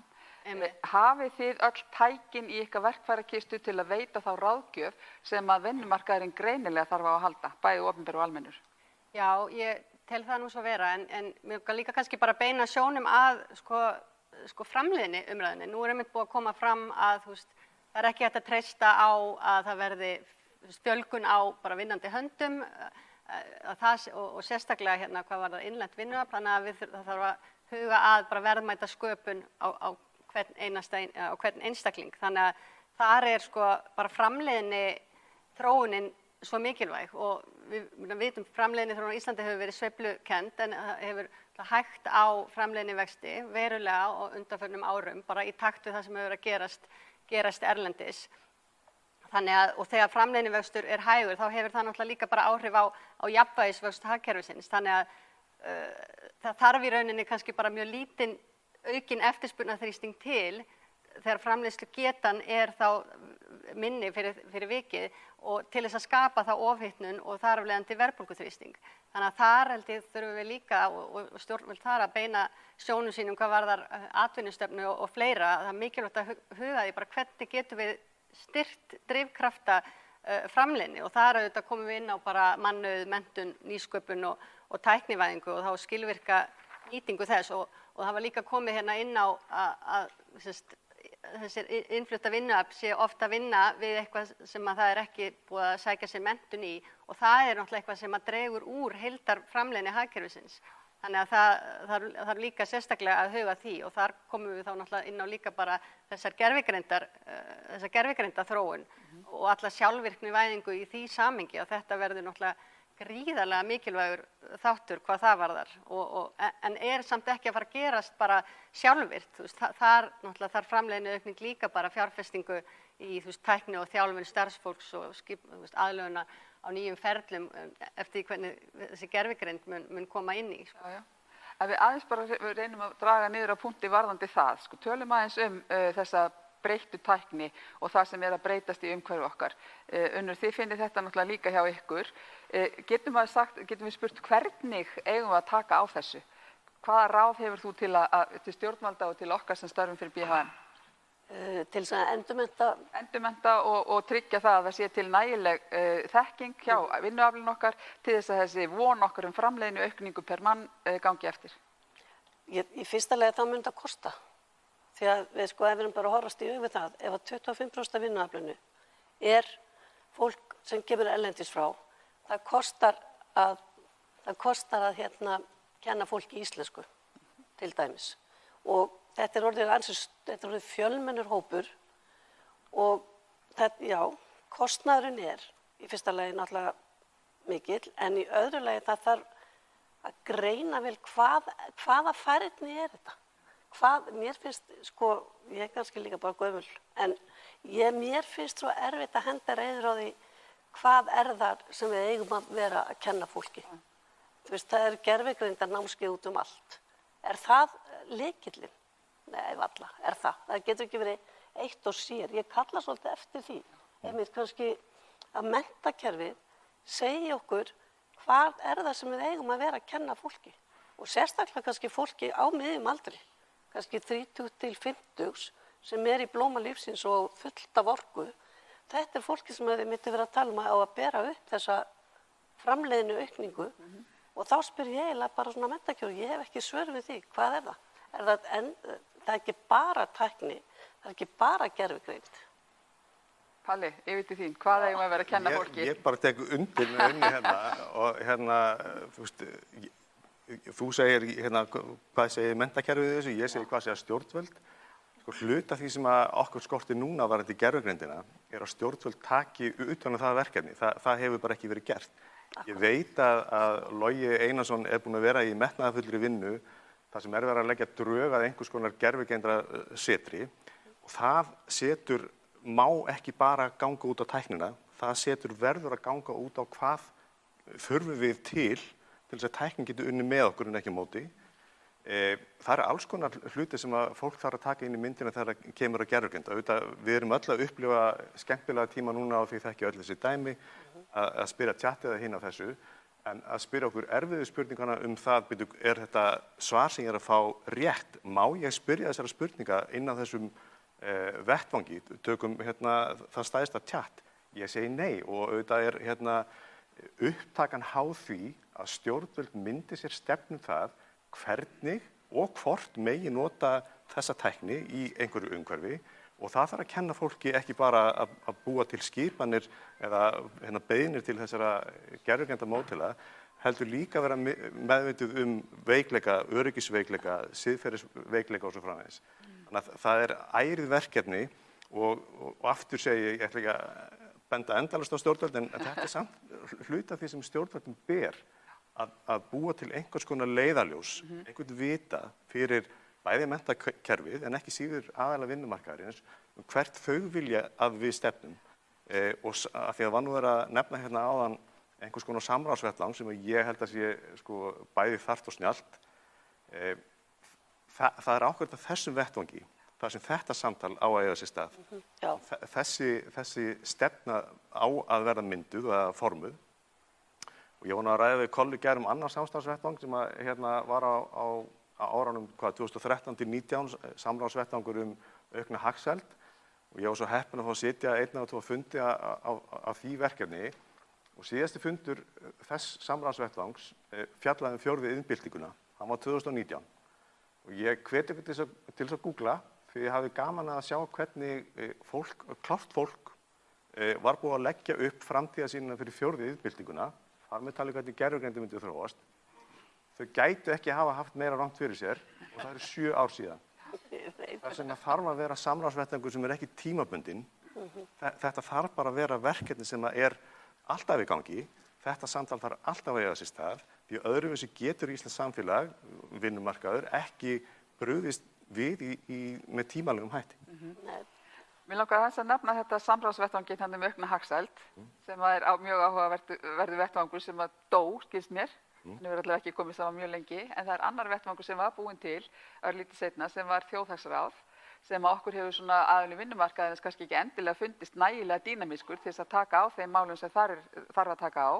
hafið þið öll tækin í ykkar verkfærakistu til að veita þá ráðgjöf sem að vinnumarkaðurinn greinilega þarf á að halda, bæði opinber og almennur? Já, ég tel það nú svo vera, en mér kan líka kannski bara beina sjónum að framleiðni umræðinni. Nú er einmitt búið að koma fram að það er ekki hægt að treysta á að það verði fjölgun á bara vinnandi höndum og sérstaklega hvað var það innlent vinnuafl, þannig að það þarf að huga að bara verðmæta sköpun á hvern einstakling. Þannig að þar er bara framleiðni þróunin svo mikilvæg og við vitum framleiðni þróun á Íslandi hefur verið sveiflukend en hefur hægt á framleiðnivexti verulega á undanförnum árum, bara í takt við það sem hefur verið að gerast erlendis. Þannig að, og þegar framleiðnivöxtur er hægur, þá hefur það náttúrulega líka bara áhrif á jafnvægisvöxt hagkerfisins. Þannig að það þarf í rauninni kannski bara mjög lítinn aukin eftirspurnaþrýsting til þegar framleiðslugetan er þá minni fyrir vikið og til þess að skapa þá ofhitnun og þar af leiðandi verðbólguþrýsting. Þannig að þar held ég þurfum við líka og stjórnvöld þar að beina sjónum sínum hvað varðar atvinnustefnu og fleira. Það er mikilvægt að huga því bara hvernig getum við styrkt drifkrafta framleiðni og þar auðvitað komum við inn á bara mannauð, menntun, nýsköpun og tæknivæðingu og þá skilvirka nýtingu þess og það var líka komið hérna inn á að þessir innflutta vinnuafl sé ofta að vinna við eitthvað sem að það er ekki búið að sækja sér menntun í og það er náttúrulega eitthvað sem að dregur úr heildarframleiðni hagkerfisins. Þannig að það þarf líka sérstaklega að huga því og þar komum við þá náttúrulega inn á líka bara þessar gervigreindarþróun og alla sjálfvirknivæðingu í því samhengi og þetta verður náttúrulega gríðarlega mikilvægur þáttur hvað það varðar en er samt ekki að fara að gerast bara sjálfvirkt. Þar náttúrulega þarf framleiðni aukning líka bara fjárfestingu í tækni og þjálfun starfsfólks og aðlöguna á nýjum ferlum eftir hvernig þessi gervigreind mun koma inn í. Já, já. Ef við aðeins bara reynum að draga niður á punkti varðandi það, tölum aðeins þessa breyttu tækni og það sem er að breytast í umhverfi okkar. Unnur, þið finnið þetta náttúrulega líka hjá ykkur. Getum við spurt hvernig eigum við að taka á þessu? Hvaða ráð hefur þú til stjórnvalda og til okkar sem starfum fyrir BHM? Til þess að endurmennta og tryggja það að það sé til nægileg þekking hjá vinnuaflinu okkar til þess að þessi von okkar framleiðni aukningu per mann gangi eftir. Í fyrsta lagi þá mun það kosta. Því að við ef við erum bara að horfast í augu það, ef að 25% af vinnuaflinu er fólk sem kemur erlendis frá, það kostar að kenna fólki íslensku til dæmis. Og þetta er orðið fjölmennur hópur og kostnaðurinn er í fyrsta lagi náttúrulega mikill en í öðru lagi það þarf að greina vel hvaða færni er þetta. Mér finnst, ég er kannski líka bara gömul, en mér finnst svo erfitt að henda reiður á því hvað er það sem við eigum að vera að kenna fólki. Það er gervigreindar námskeið út um allt. Er það lykillinn? Nei, varla, er það. Það getur ekki verið eitt og sér. Ég kalla svolítið eftir því. Einmitt kannski að menntakerfið segi okkur hvað er það sem við eigum að vera að kenna fólki. Og sérstaklega kannski fólki á miðjum aldri, kannski 30 til 50 sem er í blóma lífsins og fullt af orku. Þetta er fólki sem við myndum vera að tala um að bera upp þessa framleiðnu aukningu og þá spyr ég eiginlega bara svona menntakerfið, ég hef ekki svör við því, hvað er það? Það er ekki bara tækni, það er ekki bara gervigreind. Palli, yfir til þín, hvað eigum að vera að kenna fólki? Ég bara tek undir með Unni og þú segir hvað segir menntakerfið þessu, ég segir hvað segir stjórnvöld. Hluta því sem okkur skortir núna varðandi gervigreindina er að stjórnvöld taki utan um það verkefni, það hefur bara ekki verið gert. Ég veit að Logi Einarsson er búinn að vera í metnaðarfullri vinnu þar sem verið að leggja drög að einhvers konar gervigeindarsetri og það setur má ekki bara ganga út á tæknina, það setur verður að ganga út á hvað þurfum við til þess að tæknin getur unnið með okkur en ekki á móti. Það eru alls konar hluti sem að fólk þarf að taka inn í myndina þegar það kemur að gervigreind. Við erum öll að upplifa skemmtilega tíma núna og því þekki öll þessi dæmi að spyrja chatið eða hinn á þessu. En að spyrja okkur erfiðu spurningana það, er þetta svar sem ég er að fá rétt? Má ég spyrja þessara spurninga inn á þessum vettvangi? Tökum það stæðsta chat. Ég segi nei og auðvitað er upptakan háð því að stjórnvöld myndi sér stefnum það hvernig og hvort megi nota þessa tækni í einhverju umhverfi og það þarf að kenna fólki ekki bara að búa til skipanir eða beiðnir til þessara gervigreindarmódela, heldur líka vera meðvituð veikleika, öryggisveikleika, siðferðisveikleika og svo framvegis. Þannig að það er ærið verkefni og aftur segi ég ætla ekki að benda endalaust á stjórnvöld en þetta er samt hluti af því sem stjórnvöldum ber að búa til einhvers konar leiðarljós, einhvern vita fyrir bæði menntakerfið en ekki síður aðalega vinnumarkaðarins hvert þau vilja að við stefnum. Og að því að var nú verið að nefna hérna áðan einhvers konar samráðsvettlang sem ég held að sé sko bæði þarft og snjallt. Það er ákveðið að þessum vettvangi, þar sem þetta samtal á að eiga sér stað. Þessi stefna á að verða mynduð eða formuð. Og ég var nú að ræða við kollega annan samstarfsvettvang sem að, hérna, var á árunum 2013-19 samráðsvettvangur aukna hagsæld. Og ég var svo heppinn að fá að sitja 1 eða 2 fundi af því verkefni. Og síðasti fundur þess samráðsvettvangs fjallaði 4. iðnbyltinguna. Hann var 2019. Og ég hvet ykkur til þess að googla, því ég hafi gaman að sjá hvernig klárt fólk var búið að leggja upp framtíðarsýnina fyrir 4. iðnbyltinguna, þar með talið hvernig gervigreind myndi þróast. Þau gætu ekki hafa haft meira rangt fyrir sér og það eru 7 ár síðan. Þess vegna þarf að vera samráðsvettvangur sem ekki tímabundinn. Þetta þarf bara að vera verkefni sem er alltaf í gangi. Þetta samtal þarf alltaf að eiga sér stað, því öðruvísi getur íslenskt samfélag, vinnumarkaður, ekki brugðist við með tímalegum hætti. Mér langar aðeins að nefna þetta samráðsvettvanginn hérna með aukna hagsæld, sem er mjög áhugaverður vettvangur sem að dó, skilst mér. Hann hefur allavega ekki komið saman mjög lengi, en það er annar vettvangur sem var búinn til örlítið seinna, sem var þjóðhagsráð, sem okkur hefur svona aðilum vinnumarkaðarins kannski ekki endilega fundist nægilega dýnamískur til þess að taka á þeim málum sem þarf að taka á.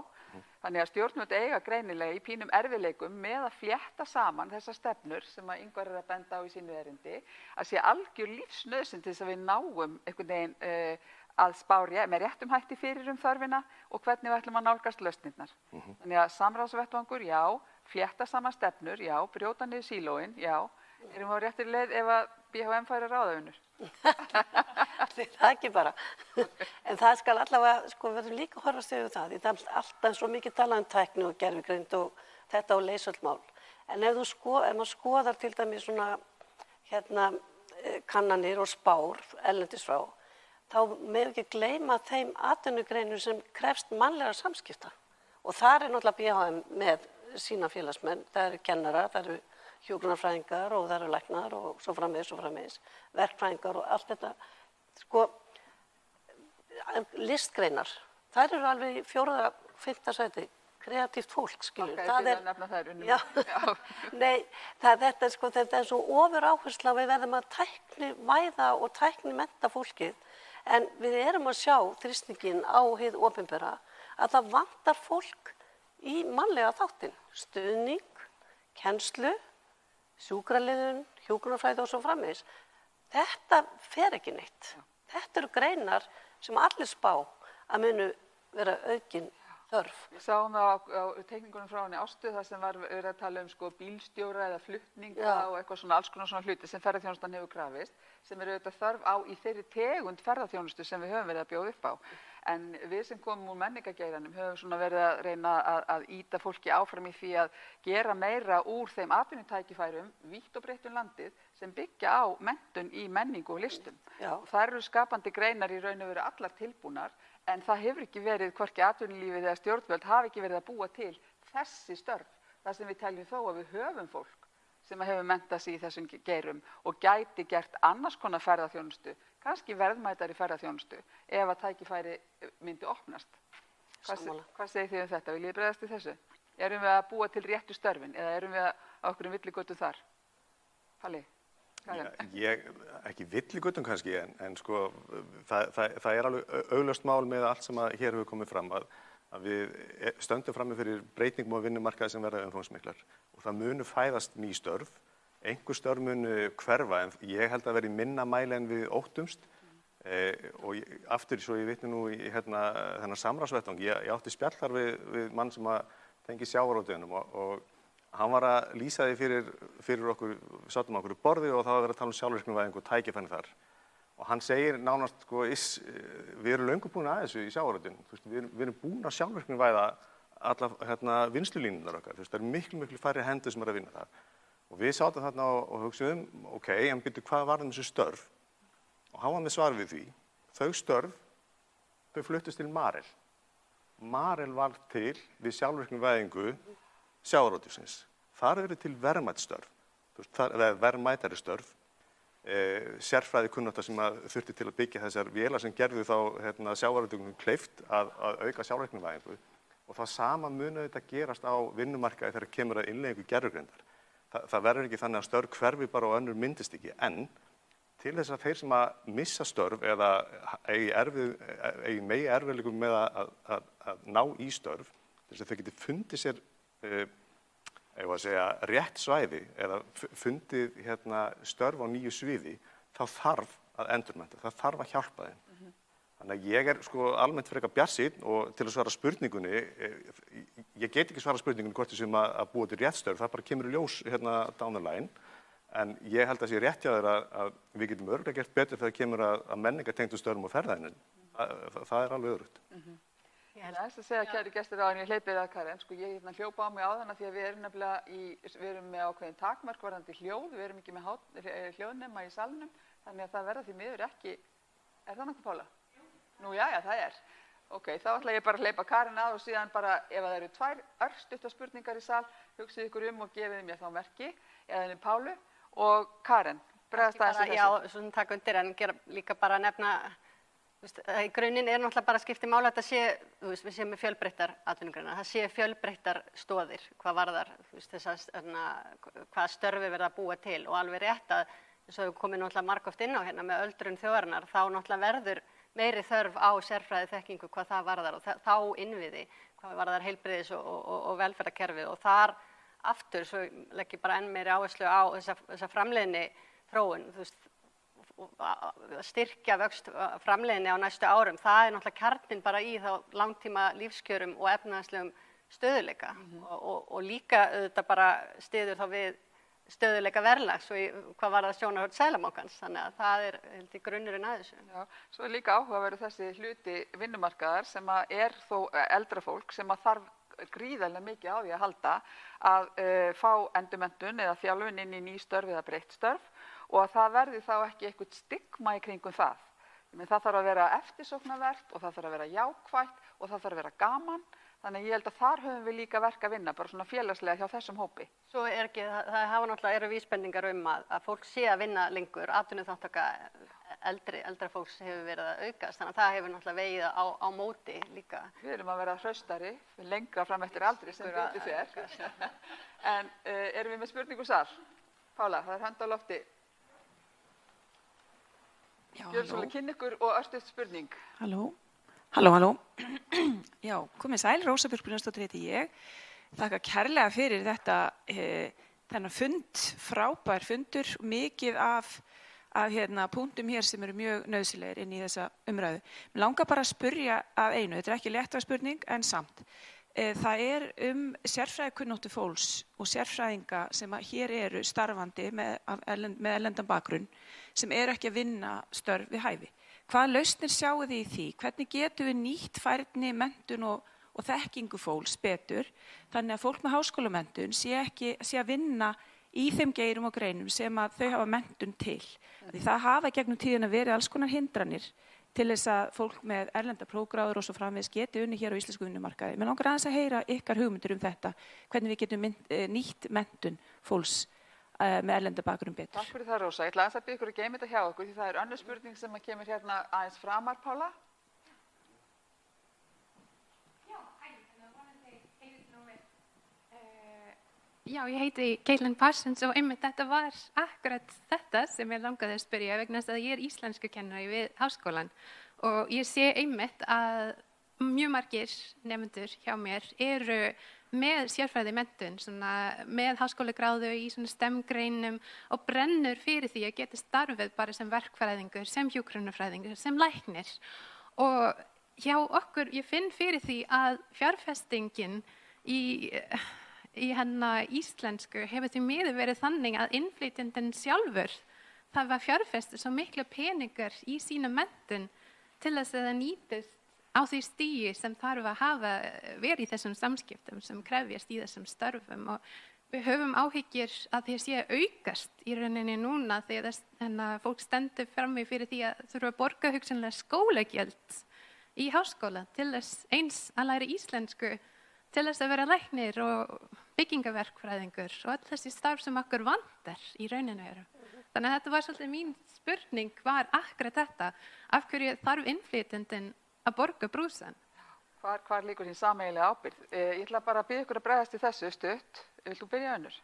Þannig að stjórnvöld eiga greinilega í pínum erfiðleikum með að flétta saman þessar stefnur sem að Ingvar er að benda á í sínu erindi, að sé algjör lífsnauðsyn til þess að við náum einhvern veginn að spá með réttum hætti fyrir þörfina og hvernig við ætlum að nálgast lausnirnar. Þannig að samráðsvettvangur, já, flétta saman stefnur, já, brjóta niður sílóin, já, erum við á réttri leið ef að BHM færi ráðaunur? Það ekki bara. En það skal allavega, sko, verður líka að horfast yfir það. Það er alltaf svo mikið talað tækni og gervigreind og þetta og leysolmál. En ef maður skoðar til dæmis svona hérna kannanir og spár erlendis frá, þá með ekki gleyma þeim atvinnugreinum sem krefst mannlegra samskipta. Og þar er náttúrulega BHM með sína félagsmenn. Það eru kennarar, það eru hjúkrunarfræðingar og það eru læknar og svo framvegis, verkfræðingar og allt þetta. Sko, listgreinar, þær eru alveg í 4., 5. sæti, kreatíft fólk, skilur. Það er nefna þær unnum. Nei, þetta er svo ofur áhersla að við verðum að tæknivæða og tæknimennta fólkið, en við erum að sjá þrýstingin á hið opinbera að það vantar fólk í mannlega þáttinn, stuðning, kennslu, sjúkraliðun, hjúkrunarfræði og svo framvegis. Þetta fer ekki neitt. Þetta eru greinar sem allir spá að munu vera aukin þörf. Við sáum það á teikningunum frá henni Ástu, þar sem var verið að tala bílstjóra eða flutninga og eitthvað svona alls konar svona hluti sem ferðaþjónustan hefur krafist, sem auðvitað þörf á í þeirri tegund ferðaþjónustu sem við höfum verið að bjóða upp á. En við sem komum úr menningageiranum höfum svona verið að reyna að ýta fólki áfram í því að gera meira úr þeim atvinnutækifærum vítt og breitt landið sem byggja á menntun í menningu og listum. Og þar eru skapandi greinar í raun og veru allar tilbúnar, en það hefur ekki verið, hvorki atvinnulífið eða stjórnvöld hafi ekki verið að búa til þessi störf, þar sem við teljum þó að við höfum fólk sem hefur menntað sig í þessum geirum og gæti gert annars konar ferðaþjónustu, kannski verðmætari ferðaþjónustu, ef að tækifæri myndi opnast. Hvað segir þið þetta? Viljið þið bregðast í þessu? Erum við að búa til réttu störfin eða erum við á okkur villigötu þar? Palli? Ekki villigötum kannski, en sko, það er alveg augljóst mál með allt sem hér hefur komið fram að við stöndum frammi fyrir breytingum á vinnumarkaði sem verða umfangsmiklar og það munu fæðast ný störf, einhver störf munu hverfa, en ég held að vera í minna mæli en við óttumst og aftur svo ég vitni nú í þennan samráðsvettvang, ég átti spjall þar við mann sem að tengi sjávarútveginum og hann var að lýsa því fyrir okkur, við sátum á okkur borði og það var að vera að tala um sjálfvirknivæðingu og tækifæri þar. Og hann segir nánast, sko, við erum löngu búin að þessu í sjávarútveginu, við erum búin að sjálfvirknivæða alla vinnslulínunar okkar, það eru miklu færri hendur sem að vinna það. Og við sátum þarna og hugsaðum, ok, en byrju hvað var þessu störf? Og hann var með svar við því, þau störf, þau fluttust til Marel. Marel var til við sjálfvirknivæðingu sjávarútvegsins. Þar eru til verðmæt störf, eða verðmætari störf, sérfræði kunnátta sem þurfti til að byggja þessar vélar sem gerðu þá sjávarútveginum kleift að auka sjálfvirknivæðingu. Og það sama muni auðvitað gerast á vinnumarkaði þegar kemur að innleiðingu gervigreindar. Það verður ekki þannig að störf hverfi bara og önnur myndist ekki, en til þess að þeir sem að missa störf eða eigi megi erfiðleikum með að ná í störf, þess að þau geti fundið sér rétt svæði eða fundið störf á nýju sviði, þá þarf að endurmennta, það þarf að hjálpa þeim. Þannig að ég almennt frekar bjartsýnn og til að svara spurningunni, ég get ekki svara spurningunni hvort við séum að búa til rétt störf, það bara kemur í ljós down the line, en ég held að sé rétt hjá þér að við getum örugglega gert betur þegar kemur að menningartengdum störfum og ferðaðinin. Það er alveg örugt. Ég held að segja, kæri gestir, á en ég hleypið að Karen, ég hljópa á mig á þann að því að við erum nefnilega við erum með ákveðin takmörk varðandi hljóð, við erum ekki með hljóðnema í salnum, þannig að það verða því miður ekki, er það nokkuð, Pála? Nú, já, það er. Ok, þá ætla ég bara að hleypa Karen að og síðan bara, ef það eru 2 örstuttar spurningar í sal, hugsið ykkur og gefið mér þá merki, eða henni Pálu og Karen, bregðast aðeins í þessu. Já, svona taka undir en gera líka bara nefna, í grunninn náttúrulega bara skipti máli að þetta sé, við séum með fjölbreyttar atvinnugreinar, það sé fjölbreyttar stoðir, hvað varðar, hvað störfi verða að búa til og alveg rétt að, eins og við komum náttúrulega margoft inn á með öldrun þjóðarinnar, þá náttúrulega verður meiri þörf á sérfræði þekkingu hvað það varðar og þá innviði, hvað varðar heilbrigðis og velferðarkerfið og þar aftur, svo legg ég bara enn meiri áherslu á þessa framleiðni þróun, að styrkja vöxt framleiðni á næstu árum, það náttúrulega kjarninn bara í þá langtíma lífskjörum og efnahagslegum stöðugleika og líka auðvitað bara styður þá við stöðugleika verðlags og hvað var það sjónarhorn Seðlabankans, þannig að það held ég grunnurinn að þessu. Já, svo er líka áhugaverður þessi hluti vinnumarkaðar sem er þó eldra fólk sem þarf gríðarlega mikið á því að halda að fá endurmenntun eða þjálfun inn í ný störf eða breytt störf og að það verði þá ekki eitthvað stigma í kringum það. Það þarf að vera eftirsóknarvert og það þarf að vera jákvætt og það þarf að vera gaman. Þannig að ég held að þar höfum við líka verk að vinna, bara svona félagslega hjá þessum hópi. Svo ekki, það hafa náttúrulega vísbendingar að fólk sé að vinna lengur, atvinnuþátttaka eldra fólks hefur verið að aukast, þannig að það hefur náttúrulega vegið á móti líka. Við erum að vera hraustari, lengra fram eftir aldri sem betur fer. En erum við með spurningu sal? Pála, það er hönd á lofti. Gjörðu svolítið kynni ykkur og örstuð spurning. Halló. Já, komið sæl, Rósa Björk Brynjarsdóttir heiti ég. Þakka kærlega fyrir þennan fund, frábær fundur, mikið af punktum hér sem eru mjög nauðsynlegir inn í þessa umræðu. Mér langar bara að spyrja að einu, þetta er ekki léttra spurning en samt. Það sérfræðikunnáttu fólks og sérfræðinga sem hér eru starfandi með erlendan bakgrunn sem eru ekki að vinna störf við hæfi. Hvaða lausnir sjáu þið í því? Hvernig getum við nýtt færni, menntun og þekkingu fólks betur þannig að fólk með háskólamenntun sé að vinna í þeim geirum og greinum sem að þau hafa menntun til. Því það hafa gegnum tíðina verið alls konar hindranir til þess að fólk með erlenda prófgráður og svo framvegis geti unni hér á íslensku vinnumarkaði. Mér langar aðeins að heyra ykkar hugmyndir þetta, hvernig við getum nýtt menntun fólks með erlenda bakgrunn betur. Takk fyrir það, Rósa. Ég ætla aðeins að biðja ykkur að geyma þetta hjá okkur því það er önnur spurning sem kemur hérna aðeins framar, Pála. Já, ég heiti Caitlin Parsons og einmitt þetta var akkurat þetta sem ég langaði að spyrja vegna þess að ég er íslenskukennari við háskólan og ég sé einmitt að mjög margir nemendur hjá mér eru með sérfræði menntun, með háskólagráðu í STEM-greinum og brennur fyrir því að geta starfið bara sem verkfræðingur, sem hjúkrunarfræðingur, sem læknir. Og hjá okkur, ég finn fyrir því að fjárfestingin í íslensku hefur því miður verið þannig að innflytjandinn sjálfur það var fjárfestur svo miklu peningar í sína menntun til þess að það nýtist á því stigi sem þarf að hafa verið í þessum samskiptum sem krefjast í þessum störfum og við höfum áhyggjur að því sé að aukast í rauninni núna þegar fólk stendur frammi fyrir því að þurfa að borga hugsanlega skólagjöld í háskóla til þess eins að læra íslensku til þess að vera læknir og byggingaverkfræðingur og öll þessi starf sem okkur vantar í rauninu eru. Þannig að þetta var svolítið mín spurning var akkurat þetta, af hverju þarf innflytjandinn að borga brúsann? Hvar liggur þín sameiginlega ábyrgð? Ég ætla bara að biðja ykkur að bregðast í þessu stutt. Vilt þú byrja önnur?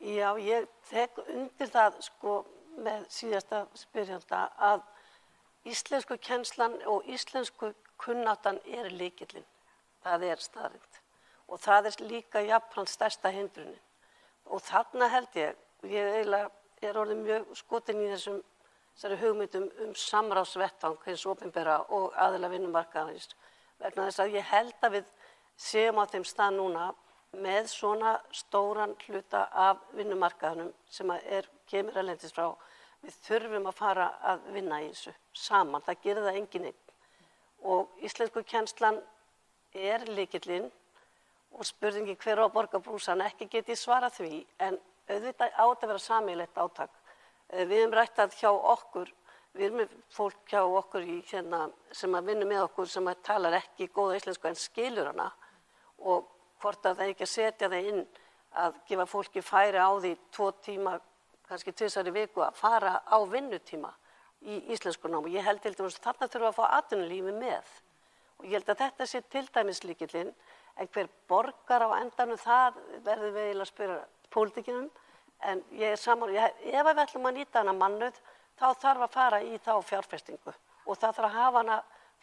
Já, ég tek undir það sko með síðasta spyrjanda að íslensku kennslan og íslensku kunnáttan er lykillinn. Það er staðreynd. Og það er líka jafnframt stærsta hindrunin. Og þarna held ég eiginlega er orðið mjög skotin í þessari hugmyndum samráðsvettvang hins opinbera og aðila vinnumarkaðarins. Vegna þess að ég held að við séum á þeim stað núna með svona stóran hluta af vinnumarkaðanum sem kemur erlendis frá. Við þurfum að fara að vinna í þessu saman, það gerir það enginn einn. Og íslensku kennslan er lykillinn og spurningi hver á að borga brúsann, ekki get ég svarað því, en auðvitað á þetta að vera sameiginlegt átak. Við höfum rætt að hjá okkur, við erum með fólk hjá okkur sem að vinna með okkur sem talar ekki góða íslensku en skilur hana og hvort að það ekki að setja það inn að gefa fólki færi á því 2 tíma, kannski 2 í viku að fara á vinnutíma í íslensku námi. Ég held til dæmis að þarna þurfa að fá atvinnulífi með og ég held að þetta sé til dæmis lykillinn, en hver borgar á endanum það verður við eiginlega að spyrja pólitíkinum, en ég er saman, ef við ætlum að nýta hana mannauð, þá þarf að fara í þá fjárfestingu og það þarf að hafa hana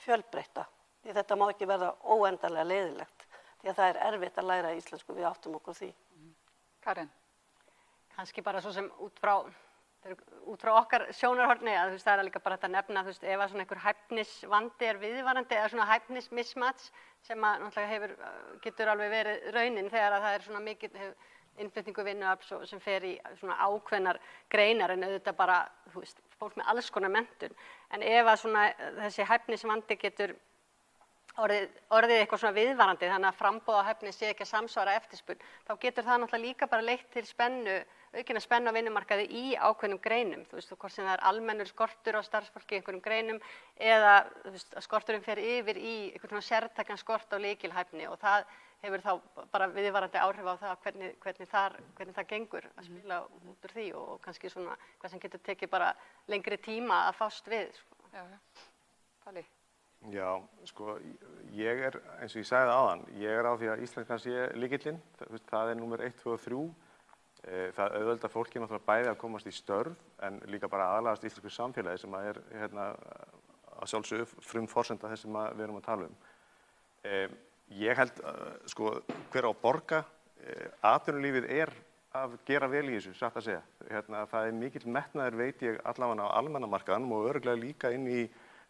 fjölbreytta, því þetta má ekki verða óendanlega leiðilegt, því að það er erfitt að læra íslensku, við áttum okkur því. Karen? Kannski bara svo sem út frá okkar sjónarhorni, að það er líka bara þetta að nefna, ef að svona einhver hæfnisvandi er viðvarandi eða svona hæfnismismats sem að náttúrulega getur alveg verið raunin þegar að það er svona mikið innflytningu vinnuafls sem fer í svona ákveðnar greinar en auðvitað bara, fólk með alls konar menntun. En ef að svona þessi hæfnisvandi getur orðið eitthvað svona viðvarandi, þannig að framboð á hæfni sé ekki að samsvara eftirspurn, þá getur það náttúrulega líka bara leitt til aukinna spennu á vinnumarkaði í ákveðnum greinum, hvort sem það er almennur skortur á starfsfólki í einhverjum greinum eða að skorturinn fer yfir í einhvern sértækan skort á lykilhæfni og það hefur þá bara viðvarandi áhrif á það hvernig það gengur að spila út úr því og kannski svona hvað sem getur tekið bara lengri tíma að fást við. Já. Palli? Já, sko, ég eins og ég sagði áðan, ég á því að íslenskan sé lykillinn, það er númer 1, 2 og 3. Það auðveldar fólki náttúrulega bæði að komast í störf en líka bara aðlagast íslensku samfélagi sem er að sjálfsögðu frumforsenda þess sem við erum að tala um. Ég held, sko, hver á að borga, atvinnulífið er að gera vel í þessu, satt að segja. Það er mikill metnaður, veit ég, allavega á almennamarkaðnum og örugglega líka inn í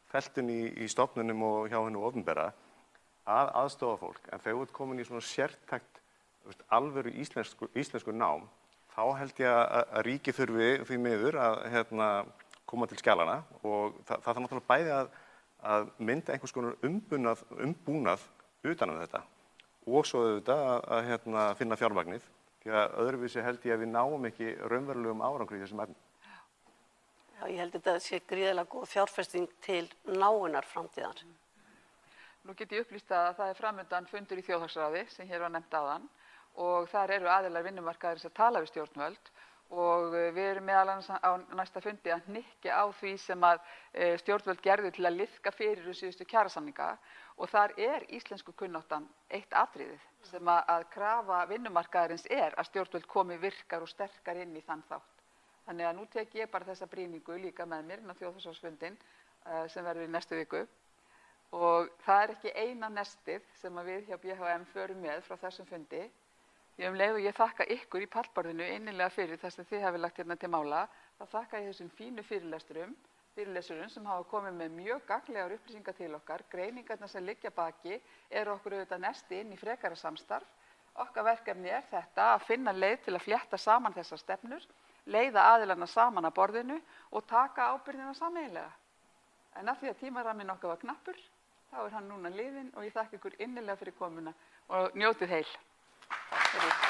feltun í stofnunum og hjá hinu opinbera að aðstofa fólk. En þegar þú ert komin í svona sértækt alvöru íslensku nám, þá held ég að ríkið þurfi því miður að koma til skjalana og það þarf náttúrulega bæði að mynda einhvers konar umbúnað utan þetta og svo auðvitað að finna fjármagnið, því að öðruvísi held ég að við náum ekki raunverulegum árangri í þessum efnum. Já, ég held að þetta sé gríðarlega góð fjárfesting til náinnar framtíðar. Nú get ég upplýst að það er framundan fundur í Þjóðhagsráði sem hér var nefnt áðan og þar eru aðilar vinnumarkaðarins að tala við stjórnvöld og við erum meðal annars á næsta fundi að hnykkja á því sem að stjórnvöld gerðu til að liðka fyrir síðustu kjarasamninga og þar er íslensku kunnáttan eitt atriðið sem að krafa vinnumarkaðarins er að stjórnvöld komi virkar og sterkar inn í þann þátt. Þannig að nú tek ég bara þessa brýningu líka með mér inn á Þjóðhagsráðsfundinn sem verður í næstu viku og það er ekki eina nestið sem að við hjá BHM förum með frá þessum fundi. Því leið og ég þakka ykkur í pallborðinu innilega fyrir þess að þið hafi lagt hérna til mála, þá þakka ég þessum fínu fyrirlesurum sem hafa komið með mjög gagnlegar upplýsingar til okkar. Greiningarnar sem liggja baki eru okkur auðvitað nesti inn í frekara samstarf. Okkar verkefni er þetta að finna leið til að flétta saman þessar stefnur, leiða aðilarna saman að borðinu og taka ábyrgðina sameiginlega. En af því að tímaramminn okkar var knappur, þá er hann núna liðinn og ég þakka ykkur innilega fyrir komuna og njótið heil. Takk fyrir.